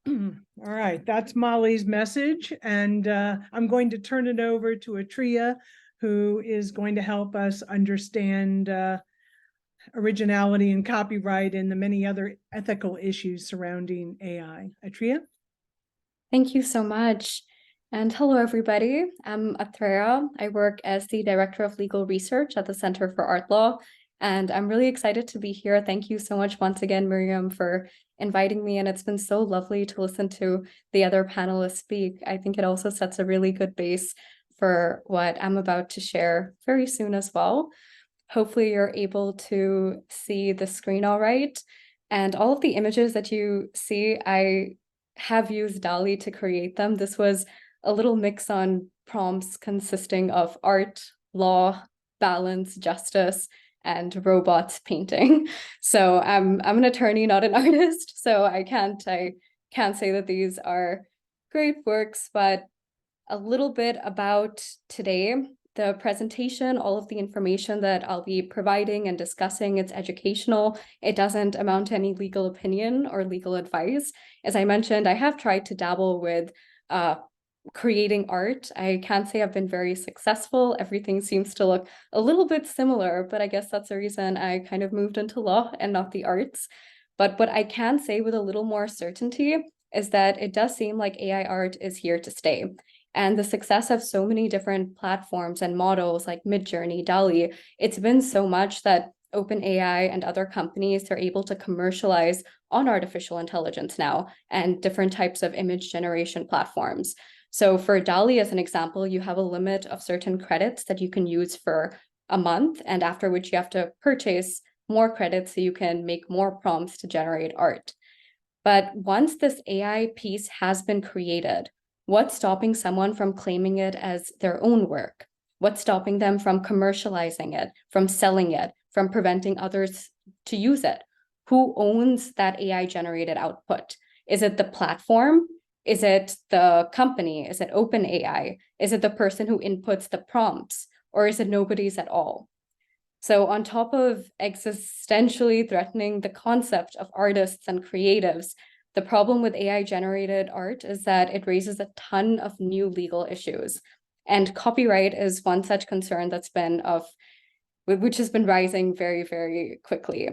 All right, that's Molly's message, and I'm going to turn it over to Atreya, who is going to help us understand originality and copyright and the many other ethical issues surrounding AI. Atreya? Thank you so much. And hello, everybody. I'm Atreya. I work as the Director of Legal Research at the Center for Art Law, and I'm really excited to be here. Thank you so much once again, Miriam, for inviting me, and it's been so lovely to listen to the other panelists speak. I think it also sets a really good base for what I'm about to share very soon as well. Hopefully you're able to see the screen all right. And all of the images that you see, I have used DALL-E to create them. This was a little mix on prompts consisting of art, law, balance, justice, and robots painting. So I'm an attorney, not an artist, so I can't say that these are great works, but a little bit about today. The presentation, all of the information that I'll be providing and discussing, it's educational. It doesn't amount to any legal opinion or legal advice. As I mentioned, I have tried to dabble with creating art. I can't say I've been very successful. Everything seems to look a little bit similar, but I guess that's the reason I kind of moved into law and not the arts. But what I can say with a little more certainty is that it does seem like AI art is here to stay. And the success of so many different platforms and models like Midjourney, DALL-E, it's been so much that OpenAI and other companies are able to commercialize on artificial intelligence now and different types of image generation platforms. So for DALL-E, as an example, you have a limit of certain credits that you can use for a month, and after which you have to purchase more credits so you can make more prompts to generate art. But once this AI piece has been created, what's stopping someone from claiming it as their own work? What's stopping them from commercializing it, from selling it, from preventing others to use it? Who owns that AI generated output? Is it the platform? Is it the company? Is it OpenAI? Is it the person who inputs the prompts? Or is it nobody's at all? So on top of existentially threatening the concept of artists and creatives, the problem with AI generated art is that it raises a ton of new legal issues. And copyright is one such concern which has been rising very, very quickly.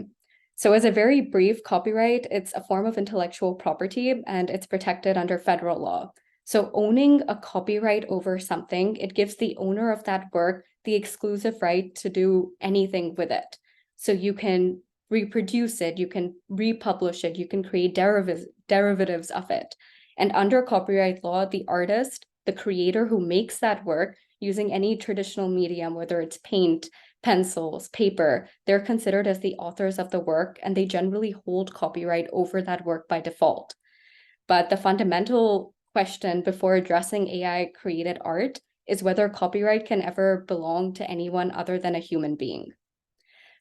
So as a very brief, copyright, it's a form of intellectual property and it's protected under federal law. So owning a copyright over something, it gives the owner of that work the exclusive right to do anything with it. So you can reproduce it, you can republish it, you can create derivatives of it. And under copyright law, the artist, the creator who makes that work using any traditional medium, whether it's paint, pencils, paper, they're considered as the authors of the work, and they generally hold copyright over that work by default. But the fundamental question before addressing AI created art is whether copyright can ever belong to anyone other than a human being.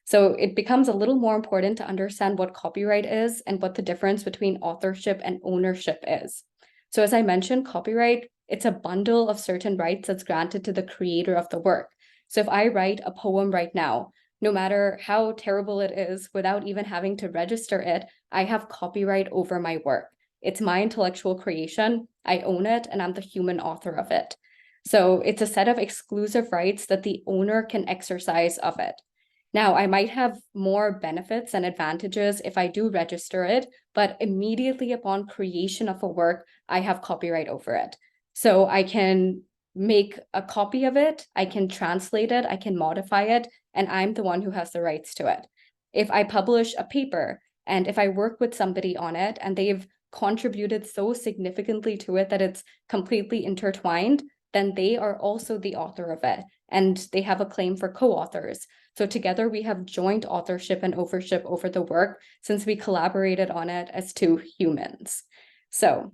So it becomes a little more important to understand what copyright is and what the difference between authorship and ownership is. So as I mentioned, copyright, it's a bundle of certain rights that's granted to the creator of the work. So if I write a poem right now, no matter how terrible it is, without even having to register it, I have copyright over my work. It's my intellectual creation, I own it, and I'm the human author of it. So it's a set of exclusive rights that the owner can exercise of it. Now, I might have more benefits and advantages if I do register it, but immediately upon creation of a work, I have copyright over it. So I can make a copy of it, I can translate it, I can modify it, and I'm the one who has the rights to it. If I publish a paper, and if I work with somebody on it, and they've contributed so significantly to it that it's completely intertwined, then they are also the author of it, and they have a claim for co-authors. So together we have joint authorship and ownership over the work since we collaborated on it as two humans. So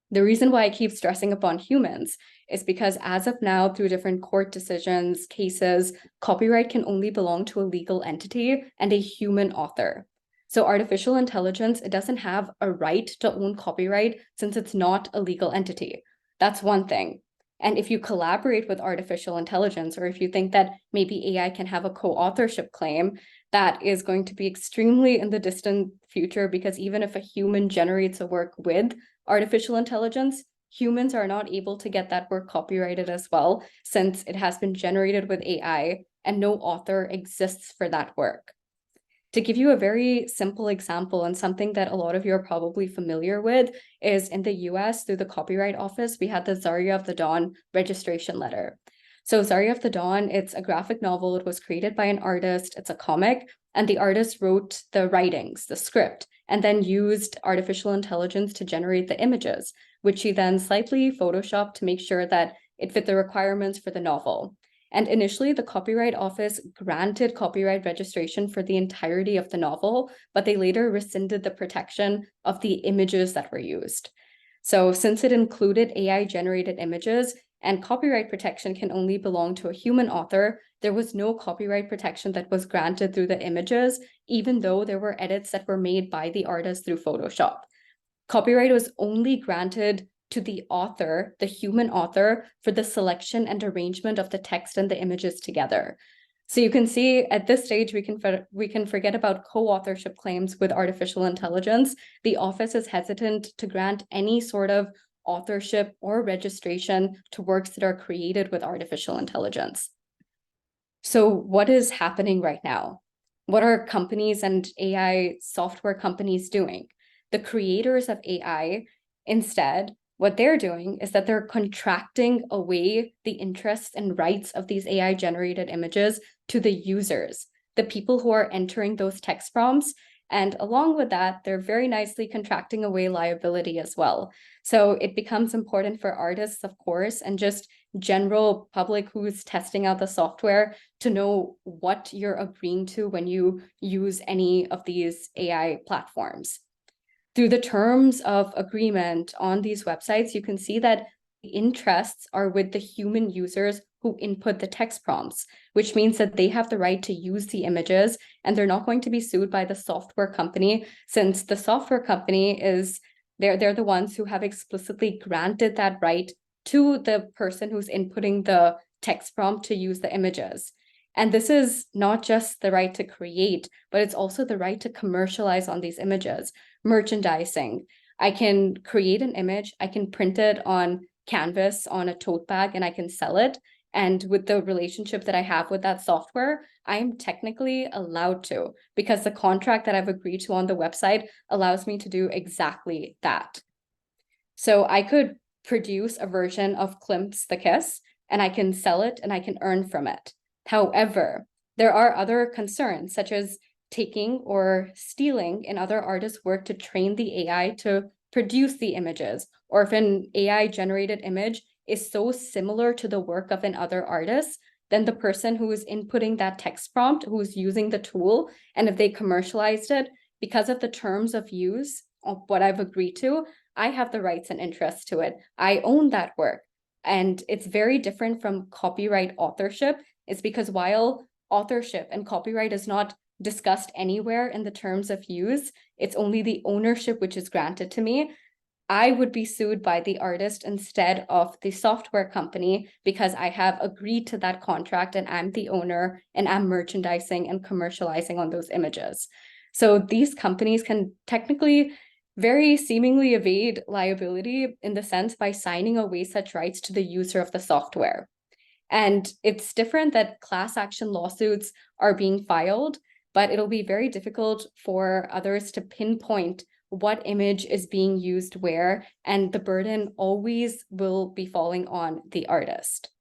the reason why I keep stressing upon humans is because as of now, through different court decisions, cases, copyright can only belong to a legal entity and a human author. So artificial intelligence, it doesn't have a right to own copyright since it's not a legal entity. That's one thing. And if you collaborate with artificial intelligence, or if you think that maybe AI can have a co-authorship claim, that is going to be extremely in the distant future, because even if a human generates a work with artificial intelligence, humans are not able to get that work copyrighted as well, since it has been generated with AI and no author exists for that work. To give you a very simple example, and something that a lot of you are probably familiar with, is in the US, through the Copyright Office, we had the Zarya of the Dawn registration letter. So Zarya of the Dawn, it's a graphic novel. It was created by an artist. It's a comic, and the artist wrote the writings, the script, and then used artificial intelligence to generate the images, which she then slightly photoshopped to make sure that it fit the requirements for the novel. And initially, the Copyright Office granted copyright registration for the entirety of the novel, but they later rescinded the protection of the images that were used. So since it included AI-generated images and copyright protection can only belong to a human author, there was no copyright protection that was granted through the images, even though there were edits that were made by the artist through Photoshop. Copyright was only granted to the author, the human author, for the selection and arrangement of the text and the images together. So you can see at this stage, we can forget about co-authorship claims with artificial intelligence. The office is hesitant to grant any sort of authorship or registration to works that are created with artificial intelligence. So what is happening right now? What are companies and AI software companies doing? The creators of AI, instead, what they're doing is that they're contracting away the interests and rights of these AI-generated images to the users, the people who are entering those text prompts. And along with that, they're very nicely contracting away liability as well. So it becomes important for artists, of course, and just general public who's testing out the software to know what you're agreeing to when you use any of these AI platforms. Through the terms of agreement on these websites, you can see that the interests are with the human users who input the text prompts, which means that they have the right to use the images and they're not going to be sued by the software company, since the software company is, they're the ones who have explicitly granted that right to the person who's inputting the text prompt to use the images. And this is not just the right to create, but it's also the right to commercialize on these images. Merchandising. I can create an image, I can print it on canvas on a tote bag, and I can sell it. And with the relationship that I have with that software, I am technically allowed to, because the contract that I've agreed to on the website allows me to do exactly that. So I could produce a version of Klimt's The Kiss, and I can sell it and I can earn from it. However, there are other concerns, such as taking or stealing another artist's work to train the AI to produce the images, or if an AI generated image is so similar to the work of another artist, then the person who is inputting that text prompt, who's using the tool, and if they commercialized it, because of the terms of use of what I've agreed to, I have the rights and interests to it. I own that work. And it's very different from copyright authorship. It's because while authorship and copyright is not discussed anywhere in the terms of use, it's only the ownership which is granted to me. I would be sued by the artist instead of the software company, because I have agreed to that contract and I'm the owner and I'm merchandising and commercializing on those images. So these companies can technically very seemingly evade liability in the sense by signing away such rights to the user of the software. And it's different that class action lawsuits are being filed, but it'll be very difficult for others to pinpoint what image is being used where, and the burden always will be falling on the artist.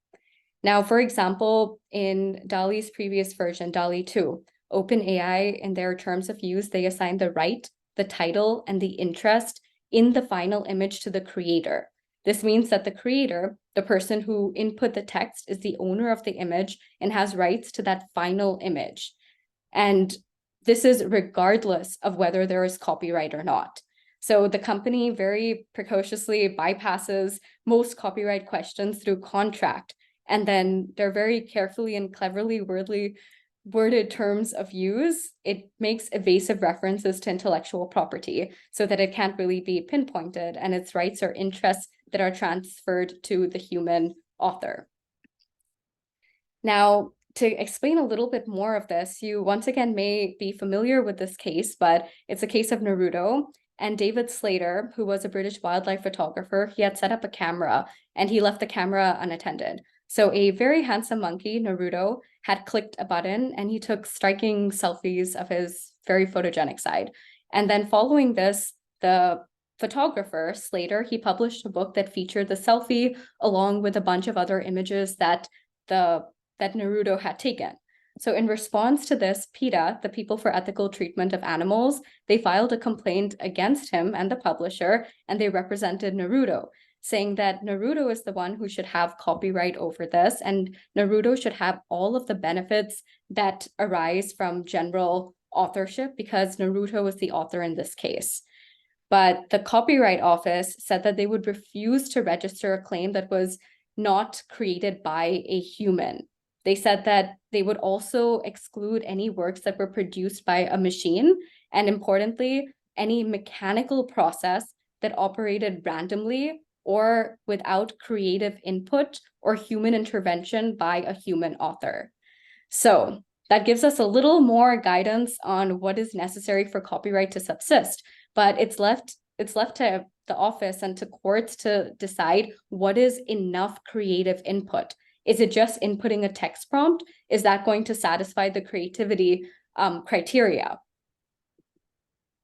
Now, for example, in DALL-E's previous version, DALL-E 2, OpenAI, in their terms of use, they assign the right, the title, and the interest in the final image to the creator. This means that the creator, the person who input the text, is the owner of the image and has rights to that final image. And this is regardless of whether there is copyright or not. So the company very precociously bypasses most copyright questions through contract. And then they're very carefully and cleverly worded terms of use. It makes evasive references to intellectual property so that it can't really be pinpointed, and its rights or interests that are transferred to the human author. Now, to explain a little bit more of this, you once again may be familiar with this case, but it's a case of Naruto. And David Slater, who was a British wildlife photographer, he had set up a camera and he left the camera unattended. So a very handsome monkey, Naruto, had clicked a button and he took striking selfies of his very photogenic side. And then following this, the photographer, Slater, he published a book that featured the selfie along with a bunch of other images that Naruto had taken. So in response to this, PETA, the People for Ethical Treatment of Animals, they filed a complaint against him and the publisher, and they represented Naruto, saying that Naruto is the one who should have copyright over this, and Naruto should have all of the benefits that arise from general authorship because Naruto is the author in this case. But the Copyright Office said that they would refuse to register a claim that was not created by a human. They said that they would also exclude any works that were produced by a machine, and importantly, any mechanical process that operated randomly or without creative input or human intervention by a human author. So that gives us a little more guidance on what is necessary for copyright to subsist, but it's left to the office and to courts to decide what is enough creative input. Is it just inputting a text prompt? Is that going to satisfy the creativity criteria?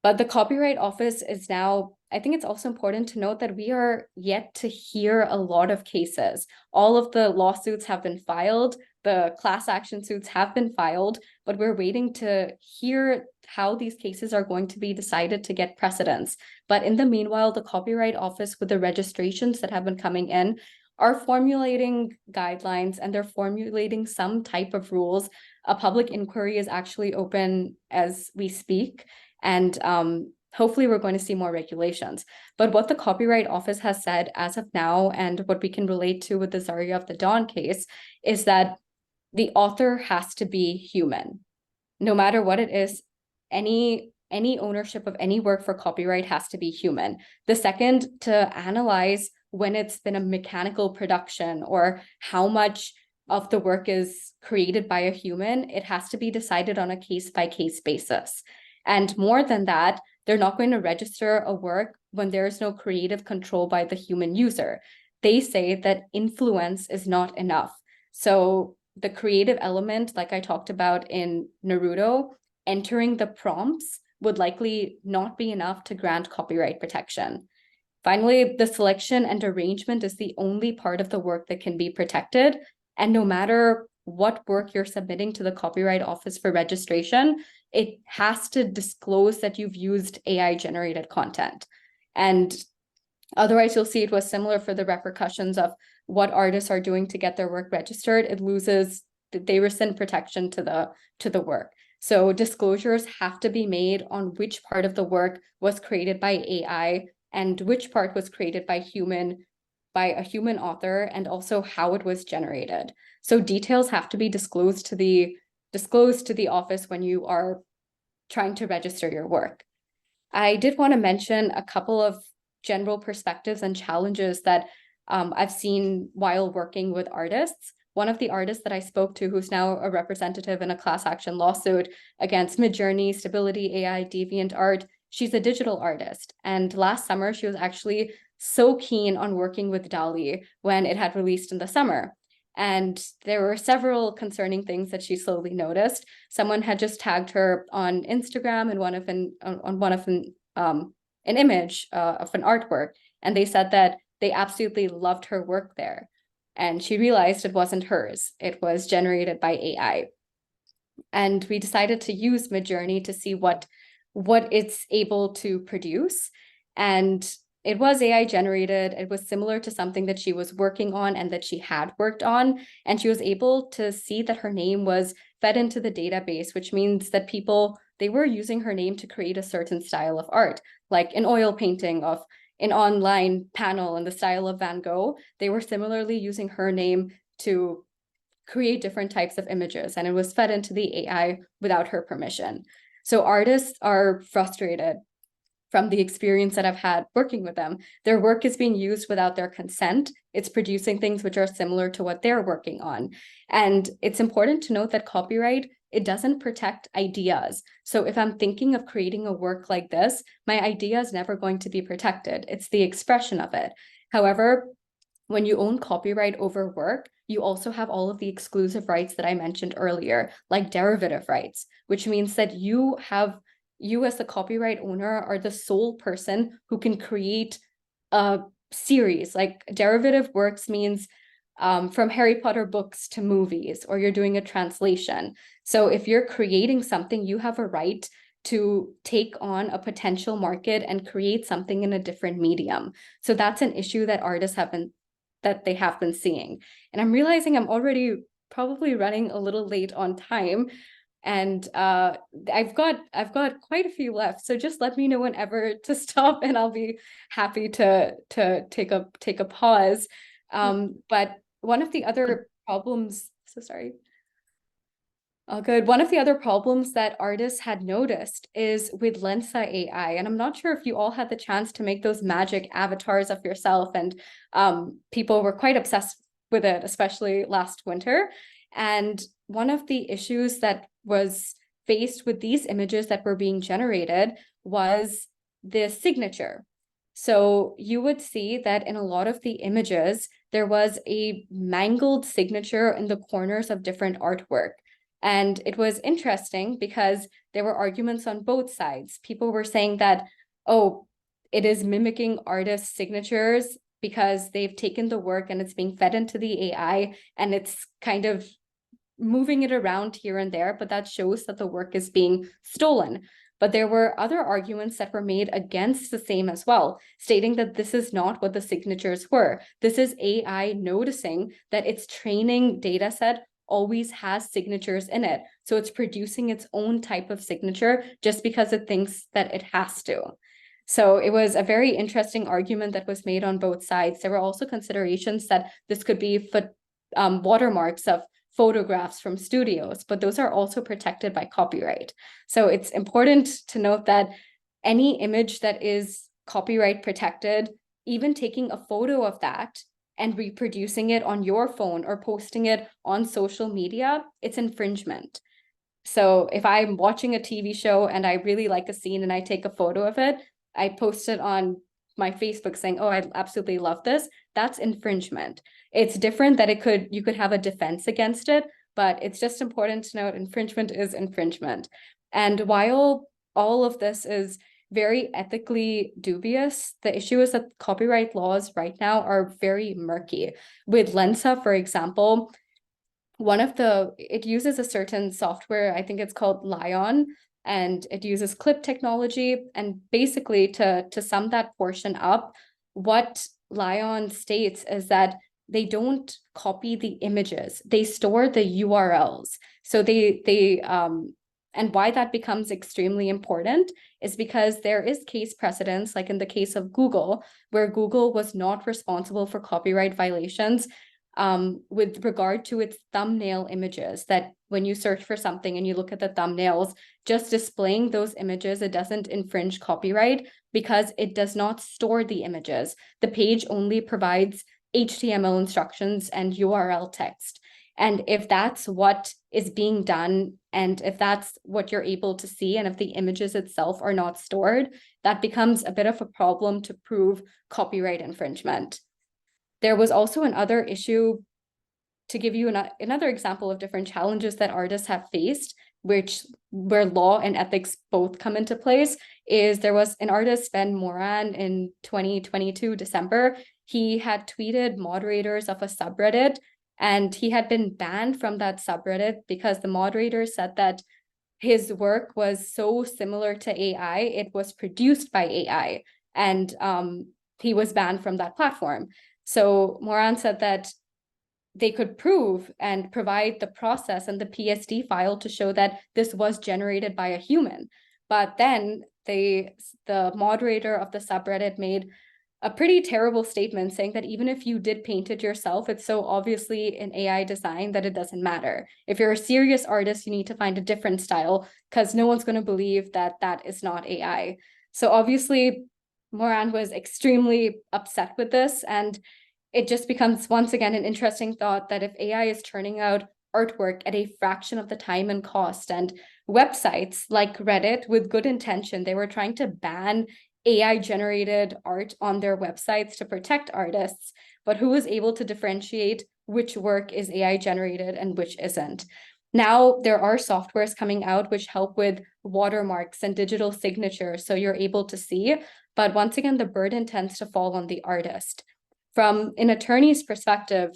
But the Copyright Office is now, I think it's also important to note that we are yet to hear a lot of cases. All of the lawsuits have been filed, the class action suits have been filed, but we're waiting to hear how these cases are going to be decided to get precedence. But in the meanwhile, the Copyright Office, with the registrations that have been coming in, are formulating guidelines and they're formulating some type of rules. A public inquiry is actually open as we speak, and hopefully we're going to see more regulations. But what the Copyright Office has said as of now, and what we can relate to with the Zarya of the Dawn case, is that the author has to be human. No matter what it is, any ownership of any work for copyright has to be human. The second, to analyze when it's been a mechanical production or how much of the work is created by a human, it has to be decided on a case-by-case basis. And more than that, they're not going to register a work when there is no creative control by the human user. They say that influence is not enough. So the creative element, like I talked about in Naruto, entering the prompts would likely not be enough to grant copyright protection. Finally, the selection and arrangement is the only part of the work that can be protected. And no matter what work you're submitting to the Copyright Office for registration, it has to disclose that you've used AI-generated content. And otherwise, you'll see it was similar for the repercussions of what artists are doing to get their work registered. It loses, they rescind protection to the work. So disclosures have to be made on which part of the work was created by AI and which part was created by a human author, and also how it was generated. So details have to be disclosed to the office when you are trying to register your work. I did want to mention a couple of general perspectives and challenges that I've seen while working with artists. One of the artists that I spoke to, who's now a representative in a class action lawsuit against Midjourney, Stability AI, DeviantArt, she's a digital artist. And last summer, she was actually so keen on working with DALL-E when it had released in the summer. And there were several concerning things that she slowly noticed. Someone had just tagged her on Instagram and an image of an artwork. And they said that they absolutely loved her work there. And she realized it wasn't hers. It was generated by AI. And we decided to use Midjourney to see what it's able to produce. And it was AI generated. It was similar to something that she was working on and that she had worked on. And she was able to see that her name was fed into the database, which means that they were using her name to create a certain style of art, like an oil painting of an online panel in the style of Van Gogh. They were similarly using her name to create different types of images, and it was fed into the AI without her permission. So artists are frustrated from the experience that I've had working with them. Their work is being used without their consent. It's producing things which are similar to what they're working on. And it's important to note that copyright, it doesn't protect ideas. So if I'm thinking of creating a work like this, my idea is never going to be protected. It's the expression of it. However, when you own copyright over work, you also have all of the exclusive rights that I mentioned earlier, like derivative rights, which means that you as the copyright owner are the sole person who can create a series. Like derivative works means from Harry Potter books to movies, or you're doing a translation. So if you're creating something, you have a right to take on a potential market and create something in a different medium. So that's an issue that artists have been seeing. And I'm realizing I'm already probably running a little late on time. And I've got quite a few left. So just let me know whenever to stop, and I'll be happy to take a pause. But one of the other problems, one of the other problems that artists had noticed is with Lensa AI. And I'm not sure if you all had the chance to make those magic avatars of yourself, and people were quite obsessed with it, especially last winter. And one of the issues that was faced with these images that were being generated was the signature. So you would see that in a lot of the images, there was a mangled signature in the corners of different artwork. And it was interesting because there were arguments on both sides. People were saying that, oh, it is mimicking artists' signatures because they've taken the work and it's being fed into the AI, and it's kind of moving it around here and there, but that shows that the work is being stolen. But there were other arguments that were made against the same as well, stating that this is not what the signatures were. This is AI noticing that its training data set always has signatures in it. So it's producing its own type of signature just because it thinks that it has to. So it was a very interesting argument that was made on both sides. There were also considerations that this could be watermarks of photographs from studios, but those are also protected by copyright. So it's important to note that any image that is copyright protected, even taking a photo of that and reproducing it on your phone or posting it on social media, it's infringement. So if I'm watching a TV show and I really like a scene and I take a photo of it, I post it on my Facebook saying, oh, I absolutely love this, that's infringement. It's different that you could have a defense against it, but it's just important to note infringement is infringement. And while all of this is very ethically dubious, the issue is that copyright laws right now are very murky. With Lensa, for example, it uses a certain software, I think it's called Lion, and it uses clip technology. And basically to sum that portion up, what Lion states is that they don't copy the images, they store the URLs. So and why that becomes extremely important is because there is case precedents, like in the case of Google, where Google was not responsible for copyright violations with regard to its thumbnail images, that when you search for something and you look at the thumbnails, just displaying those images, it doesn't infringe copyright because it does not store the images. The page only provides HTML instructions and URL text. And if that's what is being done, and if that's what you're able to see, and if the images itself are not stored, that becomes a bit of a problem to prove copyright infringement. There was also another issue, to give you another example of different challenges that artists have faced, where law and ethics both come into place, is there was an artist, Ben Moran, in 2022 December. He had tweeted moderators of a subreddit, and he had been banned from that subreddit because the moderator said that his work was so similar to AI, it was produced by AI, and he was banned from that platform. So Moran said that they could prove and provide the process and the PSD file to show that this was generated by a human. But then the moderator of the subreddit made a pretty terrible statement saying that even if you did paint it yourself, it's so obviously an AI design that it doesn't matter. If you're a serious artist, you need to find a different style because no one's going to believe that that is not AI. So obviously, Moran was extremely upset with this, and it just becomes once again an interesting thought that if AI is turning out artwork at a fraction of the time and cost, and websites like Reddit with good intention, they were trying to ban AI generated art on their websites to protect artists, but who was able to differentiate which work is AI generated and which isn't? Now there are softwares coming out which help with watermarks and digital signatures, so you're able to see, but once again, the burden tends to fall on the artist. From an attorney's perspective,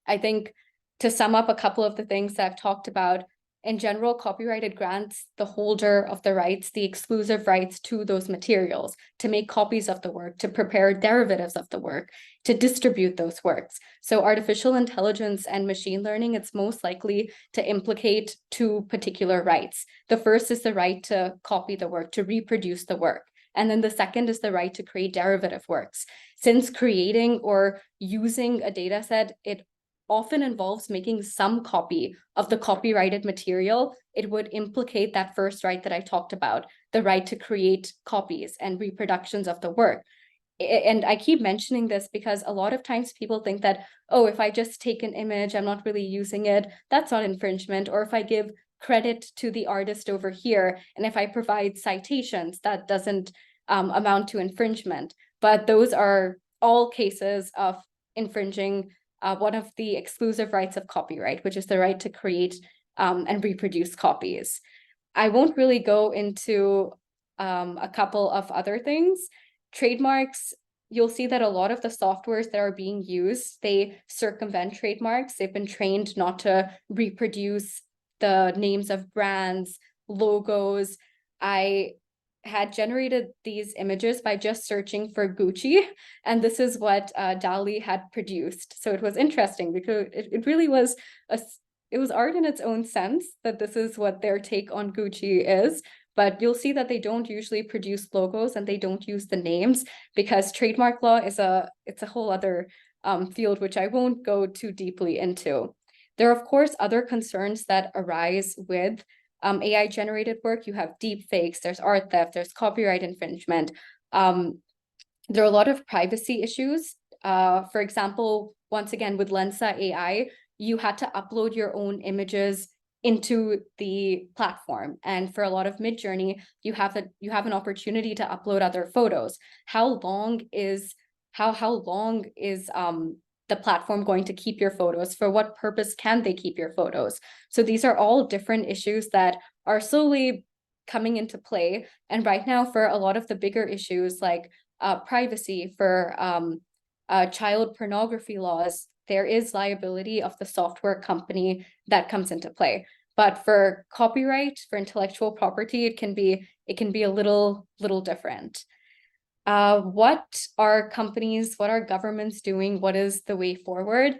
I think to sum up a couple of the things that I've talked about, in general, copyrighted grants the holder of the rights, the exclusive rights to those materials, to make copies of the work, to prepare derivatives of the work, to distribute those works. So artificial intelligence and machine learning, it's most likely to implicate two particular rights. The first is the right to copy the work, to reproduce the work. And then the second is the right to create derivative works. Since creating or using a data set, it often involves making some copy of the copyrighted material, it would implicate that first right that I talked about, the right to create copies and reproductions of the work. And I keep mentioning this because a lot of times people think that, oh, if I just take an image, I'm not really using it, that's not infringement. Or if I give credit to the artist over here, and if I provide citations, that doesn't amount to infringement. But those are all cases of infringing one of the exclusive rights of copyright, which is the right to create and reproduce copies. I won't really go into a couple of other things. Trademarks, you'll see that a lot of the softwares that are being used, they circumvent trademarks. They've been trained not to reproduce the names of brands, logos. I had generated these images by just searching for Gucci, and this is what DALL-E had produced. So it was interesting because it really was it was art in its own sense, that this is what their take on Gucci is. But you'll see that they don't usually produce logos and they don't use the names, because trademark law is it's a whole other field, which I won't go too deeply into. There are, of course, other concerns that arise with AI generated work. You have deep fakes, there's art theft, there's copyright infringement. There are a lot of privacy issues. For example, once again, with Lensa AI, you had to upload your own images into the platform. And for a lot of Midjourney, you have an opportunity to upload other photos. How long is the platform going to keep your photos? For what purpose can they keep your photos? So these are all different issues that are slowly coming into play. And right now, for a lot of the bigger issues like privacy, for child pornography laws, there is liability of the software company that comes into play. But for copyright, for intellectual property, it can be a little different. What are companies, what are governments doing? What is the way forward?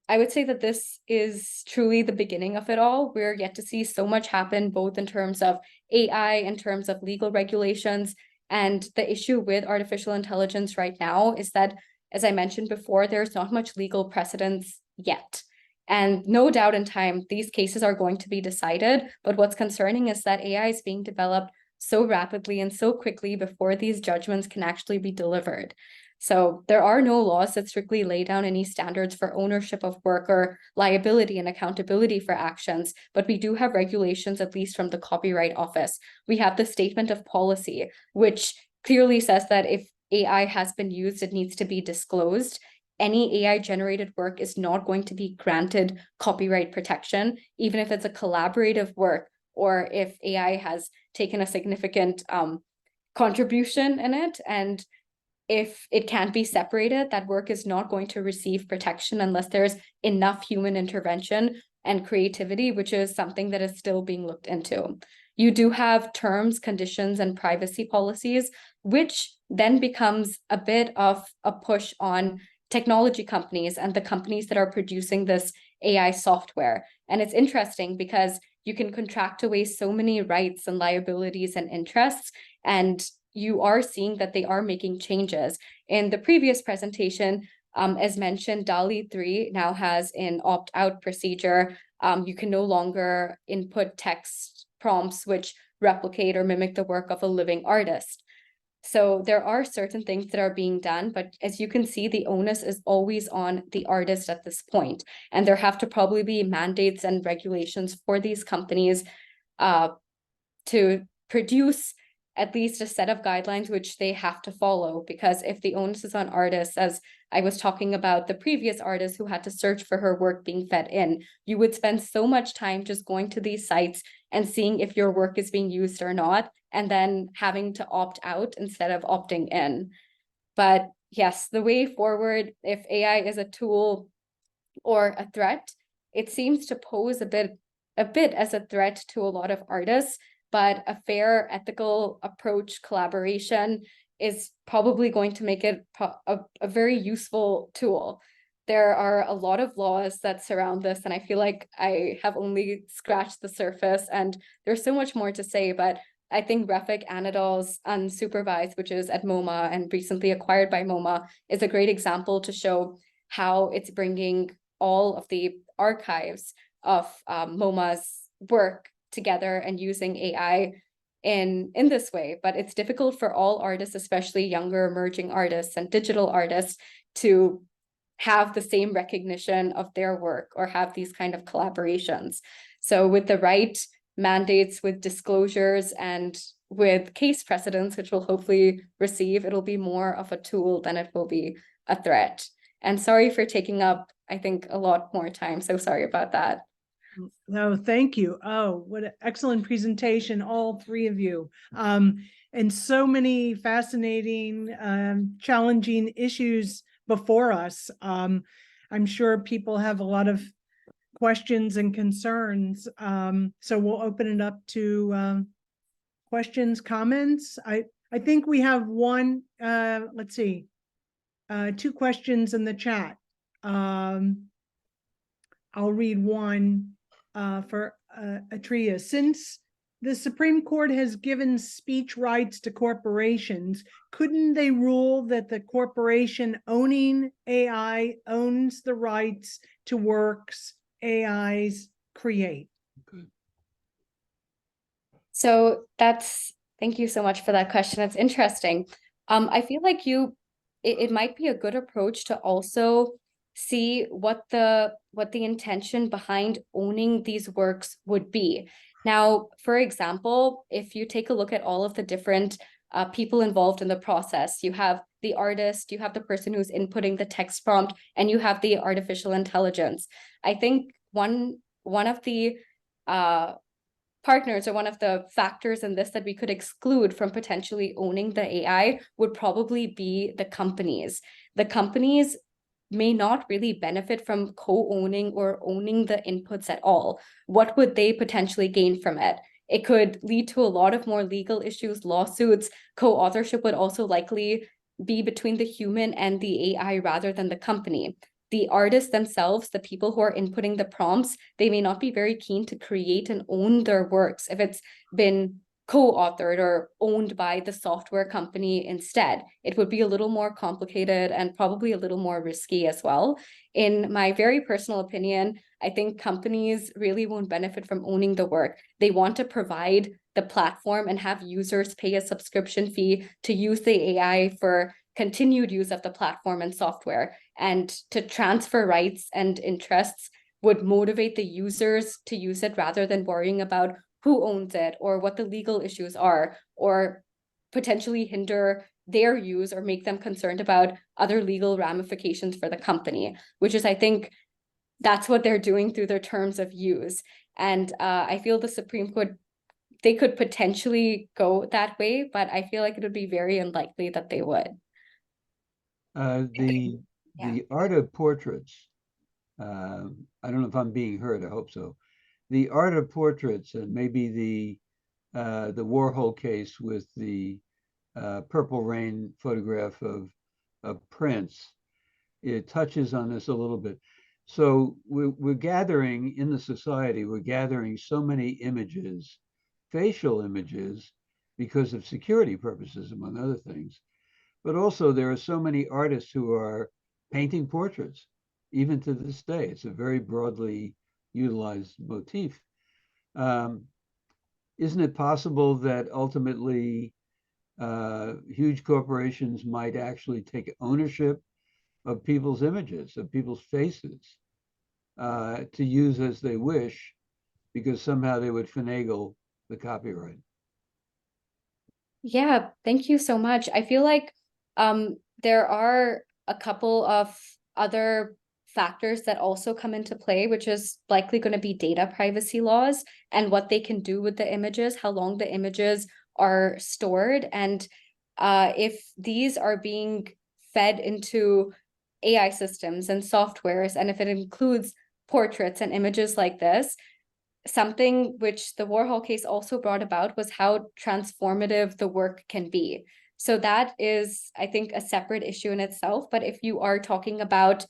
I would say that this is truly the beginning of it all. We're yet to see so much happen, both in terms of AI, in terms of legal regulations. And the issue with artificial intelligence right now is that, as I mentioned before, there's not much legal precedence yet. And no doubt in time, these cases are going to be decided. But what's concerning is that AI is being developed so rapidly and so quickly before these judgments can actually be delivered. So there are no laws that strictly lay down any standards for ownership of work or liability and accountability for actions, but we do have regulations, at least from the Copyright Office. We have the Statement of Policy, which clearly says that if AI has been used, it needs to be disclosed. Any AI-generated work is not going to be granted copyright protection, even if it's a collaborative work or if AI has taken a significant contribution in it. And if it can't be separated, that work is not going to receive protection unless there's enough human intervention and creativity, which is something that is still being looked into. You do have terms, conditions, and privacy policies, which then becomes a bit of a push on technology companies and the companies that are producing this AI software. And it's interesting because you can contract away so many rights and liabilities and interests, and you are seeing that they are making changes. In the previous presentation, as mentioned, DALL-E 3 now has an opt-out procedure. You can no longer input text prompts which replicate or mimic the work of a living artist. So there are certain things that are being done, but as you can see, the onus is always on the artist at this point. And there have to probably be mandates and regulations for these companies to produce at least a set of guidelines which they have to follow, because if the onus is on artists, as I was talking about the previous artist who had to search for her work being fed in, you would spend so much time just going to these sites and seeing if your work is being used or not, and then having to opt out instead of opting in. But yes, the way forward, if AI is a tool or a threat, it seems to pose a bit as a threat to a lot of artists, but a fair, ethical approach, collaboration is probably going to make it a very useful tool. There are a lot of laws that surround this, and I feel like I have only scratched the surface, and there's so much more to say, but I think Refik Anadol's Unsupervised, which is at MoMA and recently acquired by MoMA, is a great example to show how it's bringing all of the archives of MoMA's work together and using AI in this way. But it's difficult for all artists, especially younger emerging artists and digital artists, to have the same recognition of their work or have these kind of collaborations. So with the right mandates, with disclosures, and with case precedents, which we'll hopefully receive, it'll be more of a tool than it will be a threat. And sorry for taking up, I think, a lot more time. So sorry about that. No, thank you. Oh, what an excellent presentation, all three of you. and so many fascinating, challenging issues before us. I'm sure people have a lot of questions and concerns. So we'll open it up to questions, comments. I think we have one, let's see, 2 questions in the chat. I'll read one for Atreya. Since the Supreme Court has given speech rights to corporations, couldn't they rule that the corporation owning AI owns the rights to works AIs create? So thank you so much for that question. It's interesting. I feel like it might be a good approach to also see what the intention behind owning these works would be. Now, for example, if you take a look at all of the different people involved in the process, you have the artist, you have the person who's inputting the text prompt, and you have the artificial intelligence. I think one of the partners, or one of the factors in this that we could exclude from potentially owning the AI, would probably be the companies. The companies may not really benefit from co-owning or owning the inputs at all. What would they potentially gain from it? It could lead to a lot of more legal issues, lawsuits. Co-authorship would also likely be between the human and the AI rather than the company. The artists themselves, the people who are inputting the prompts, they may not be very keen to create and own their works if it's been co-authored or owned by the software company instead. It would be a little more complicated and probably a little more risky as well. In my very personal opinion, I think companies really won't benefit from owning the work. They want to provide the platform and have users pay a subscription fee to use the AI for continued use of the platform and software. And to transfer rights and interests would motivate the users to use it rather than worrying about who owns it or what the legal issues are, or potentially hinder their use or make them concerned about other legal ramifications for the company, which is, I think, that's what they're doing through their terms of use. And I feel the Supreme Court, they could potentially go that way, but I feel like it would be very unlikely that they would. The art of portraits, I don't know if I'm being heard, I hope so. The art of portraits, and maybe the Warhol case with the Purple Rain photograph of Prince, it touches on this a little bit. So we're gathering in the society, we're gathering so many images, facial images, because of security purposes, among other things. But also there are so many artists who are painting portraits, even to this day. It's a very broadly utilized motif. Isn't it possible that ultimately huge corporations might actually take ownership of people's images, of people's faces, to use as they wish, because somehow they would finagle the copyright? Yeah, thank you so much. I feel like there are a couple of other factors that also come into play, which is likely going to be data privacy laws and what they can do with the images, how long the images are stored. And if these are being fed into AI systems and softwares, and if it includes portraits and images like this, something which the Warhol case also brought about was how transformative the work can be. So that is, I think, a separate issue in itself. But if you are talking about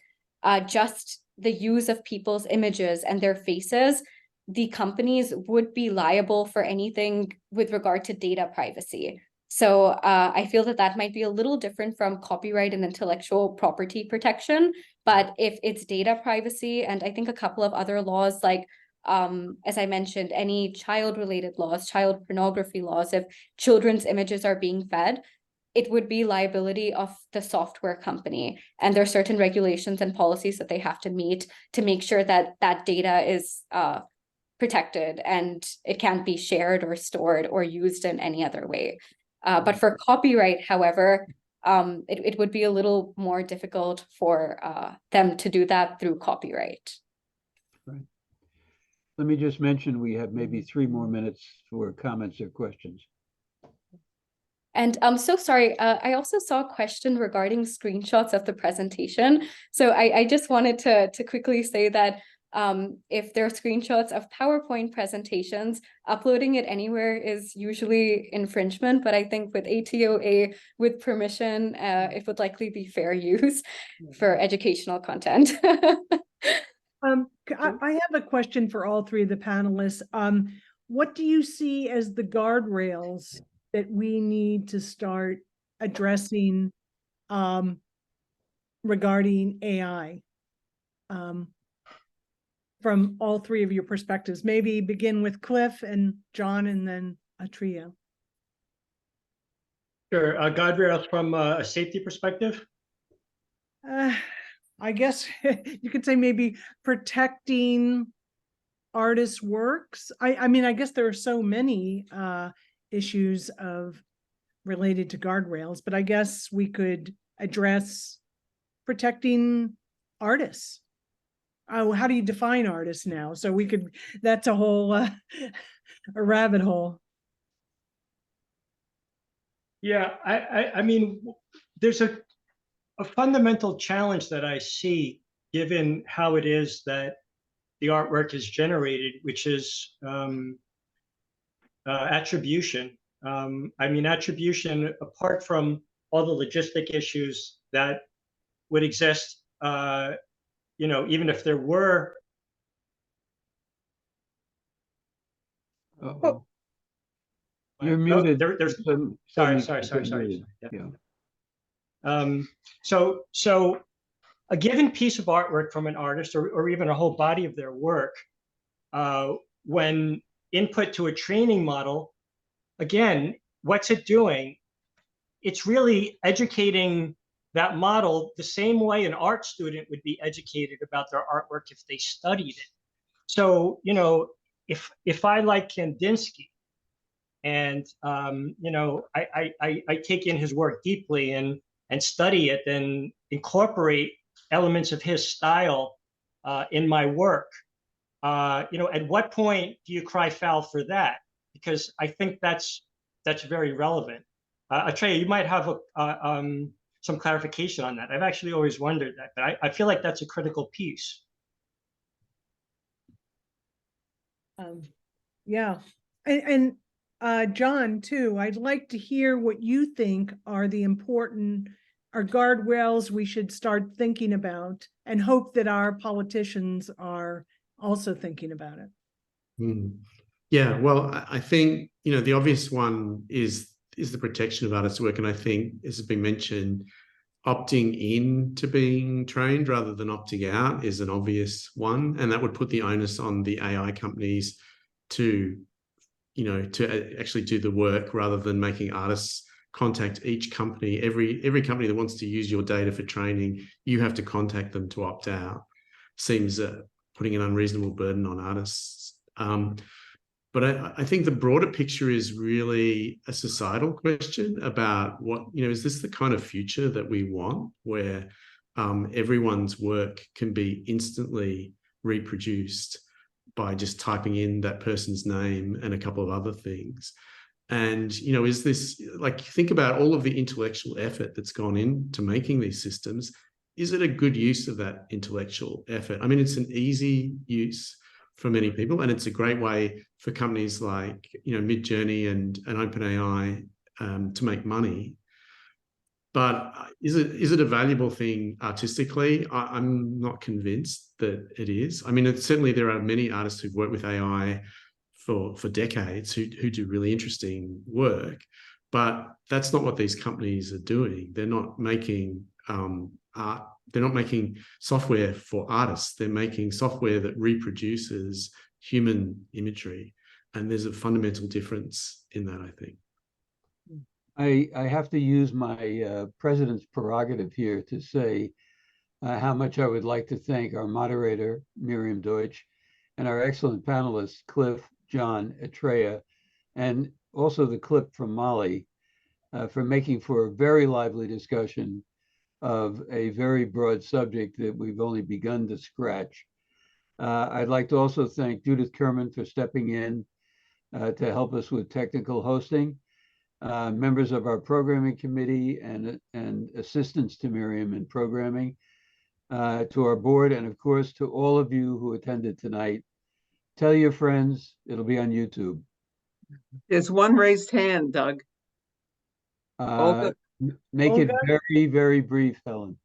just the use of people's images and their faces, the companies would be liable for anything with regard to data privacy. So I feel that that might be a little different from copyright and intellectual property protection. But if it's data privacy, and I think a couple of other laws like as I mentioned, any child-related laws, child pornography laws, if children's images are being fed, it would be liability of the software company. And there are certain regulations and policies that they have to meet to make sure that that data is protected and it can't be shared or stored or used in any other way. But for copyright, however, it would be a little more difficult for them to do that through copyright. Right. Let me just mention we have maybe 3 more minutes for comments or questions. And I'm so sorry, I also saw a question regarding screenshots of the presentation. So I just wanted to quickly say that if there are screenshots of PowerPoint presentations, uploading it anywhere is usually infringement, but I think with ATOA, with permission, it would likely be fair use for educational content. I have a question for all three of the panelists. What do you see as the guardrails that we need to start addressing regarding AI? From all three of your perspectives, maybe begin with Cliff and John and then Atreya. Sure, guardrails from a safety perspective. I guess you could say maybe protecting artists' works. I mean, I guess there are so many issues related to guardrails, but I guess we could address protecting artists. Oh, how do you define artists now? So we could, that's a whole a rabbit hole. Yeah, I mean, there's a fundamental challenge that I see given how it is that the artwork is generated, which is attribution. I mean, attribution, apart from all the logistic issues that would exist, you know, even if there were. Uh-oh. You're muted. Sorry. Yeah. So a given piece of artwork from an artist or even a whole body of their work, when input to a training model, again, what's it doing? It's really educating that model the same way an art student would be educated about their artwork if they studied it. So, you know, if I like Kandinsky and, you know, I take in his work deeply and study it and incorporate elements of his style in my work, you know, at what point do you cry foul for that? Because I think that's very relevant. Atreya, you might have some clarification on that. I've actually always wondered that, but I feel like that's a critical piece. Yeah, and John too, I'd like to hear what you think are the important guardrails we should start thinking about and hope that our politicians are also thinking about it. Yeah, well, I think, you know, the obvious one is the protection of artists' work. And I think, as has been mentioned, opting in to being trained rather than opting out is an obvious one. And that would put the onus on the AI companies to, you know, to actually do the work rather than making artists contact each company. Every company that wants to use your data for training, you have to contact them to opt out. Seems putting an unreasonable burden on artists. But I think the broader picture is really a societal question about what, you know, is this the kind of future that we want, where everyone's work can be instantly reproduced by just typing in that person's name and a couple of other things? And, you know, is this, like, think about all of the intellectual effort that's gone into making these systems. Is it a good use of that intellectual effort? I mean, it's an easy use for many people, and it's a great way for companies like, you know, Midjourney and OpenAI to make money. But is it a valuable thing artistically? I'm not convinced that it is. I mean, certainly there are many artists who've worked with AI for decades who do really interesting work, but that's not what these companies are doing. They're not making art. They're not making software for artists. They're making software that reproduces human imagery. And there's a fundamental difference in that, I think. I have to use my president's prerogative here to say how much I would like to thank our moderator, Miriam Deutch, and our excellent panelists, Cliff, John, Atreya, and also the clip from Molly for making for a very lively discussion of a very broad subject that we've only begun to scratch. I'd like to also thank Judith Kerman for stepping in to help us with technical hosting. members of our programming committee and assistants to Miriam in programming, to our board, and of course, to all of you who attended tonight. Tell your friends, it'll be on YouTube. There's one raised hand, Doug. Olga. Make it Olga? very, very brief, Helen.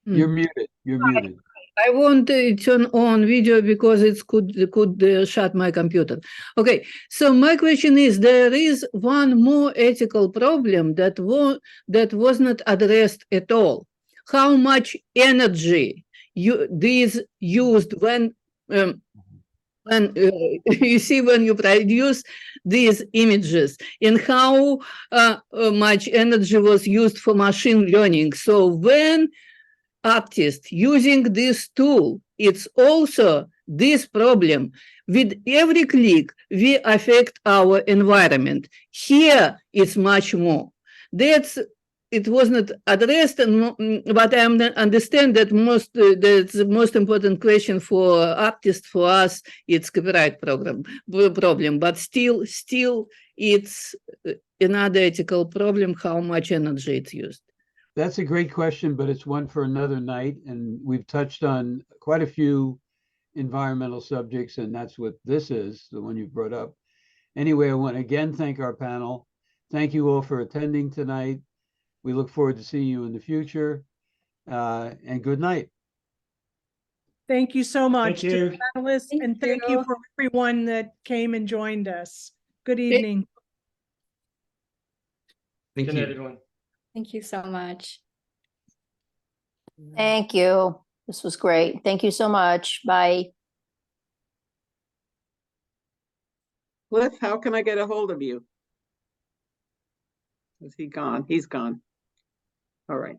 Hmm. You're muted, you're muted. I want to turn on video because it could shut my computer. Okay, so my question is, there is one more ethical problem that was not addressed at all. How much energy these used when you see when you produce these images, and how much energy was used for machine learning. So when artist using this tool, it's also this problem. With every click, we affect our environment. Here, it's much more. It was not addressed, but I understand that that's the most important question for artists, for us, it's copyright problem. But still, it's another ethical problem, how much energy it's used. That's a great question, but it's one for another night. And we've touched on quite a few environmental subjects, and that's what this is, the one you brought up. Anyway, I want to again thank our panel. Thank you all for attending tonight. We look forward to seeing you in the future. And good night. Thank you so much Thank to you. the panelists, Thank and thank you you. for everyone that came and joined us. Good evening. Thank Good night, you. everyone. Thank you so much. Thank you. This was great. Thank you so much. Bye. Cliff, how can I get a hold of you? Is he gone? He's gone. All right.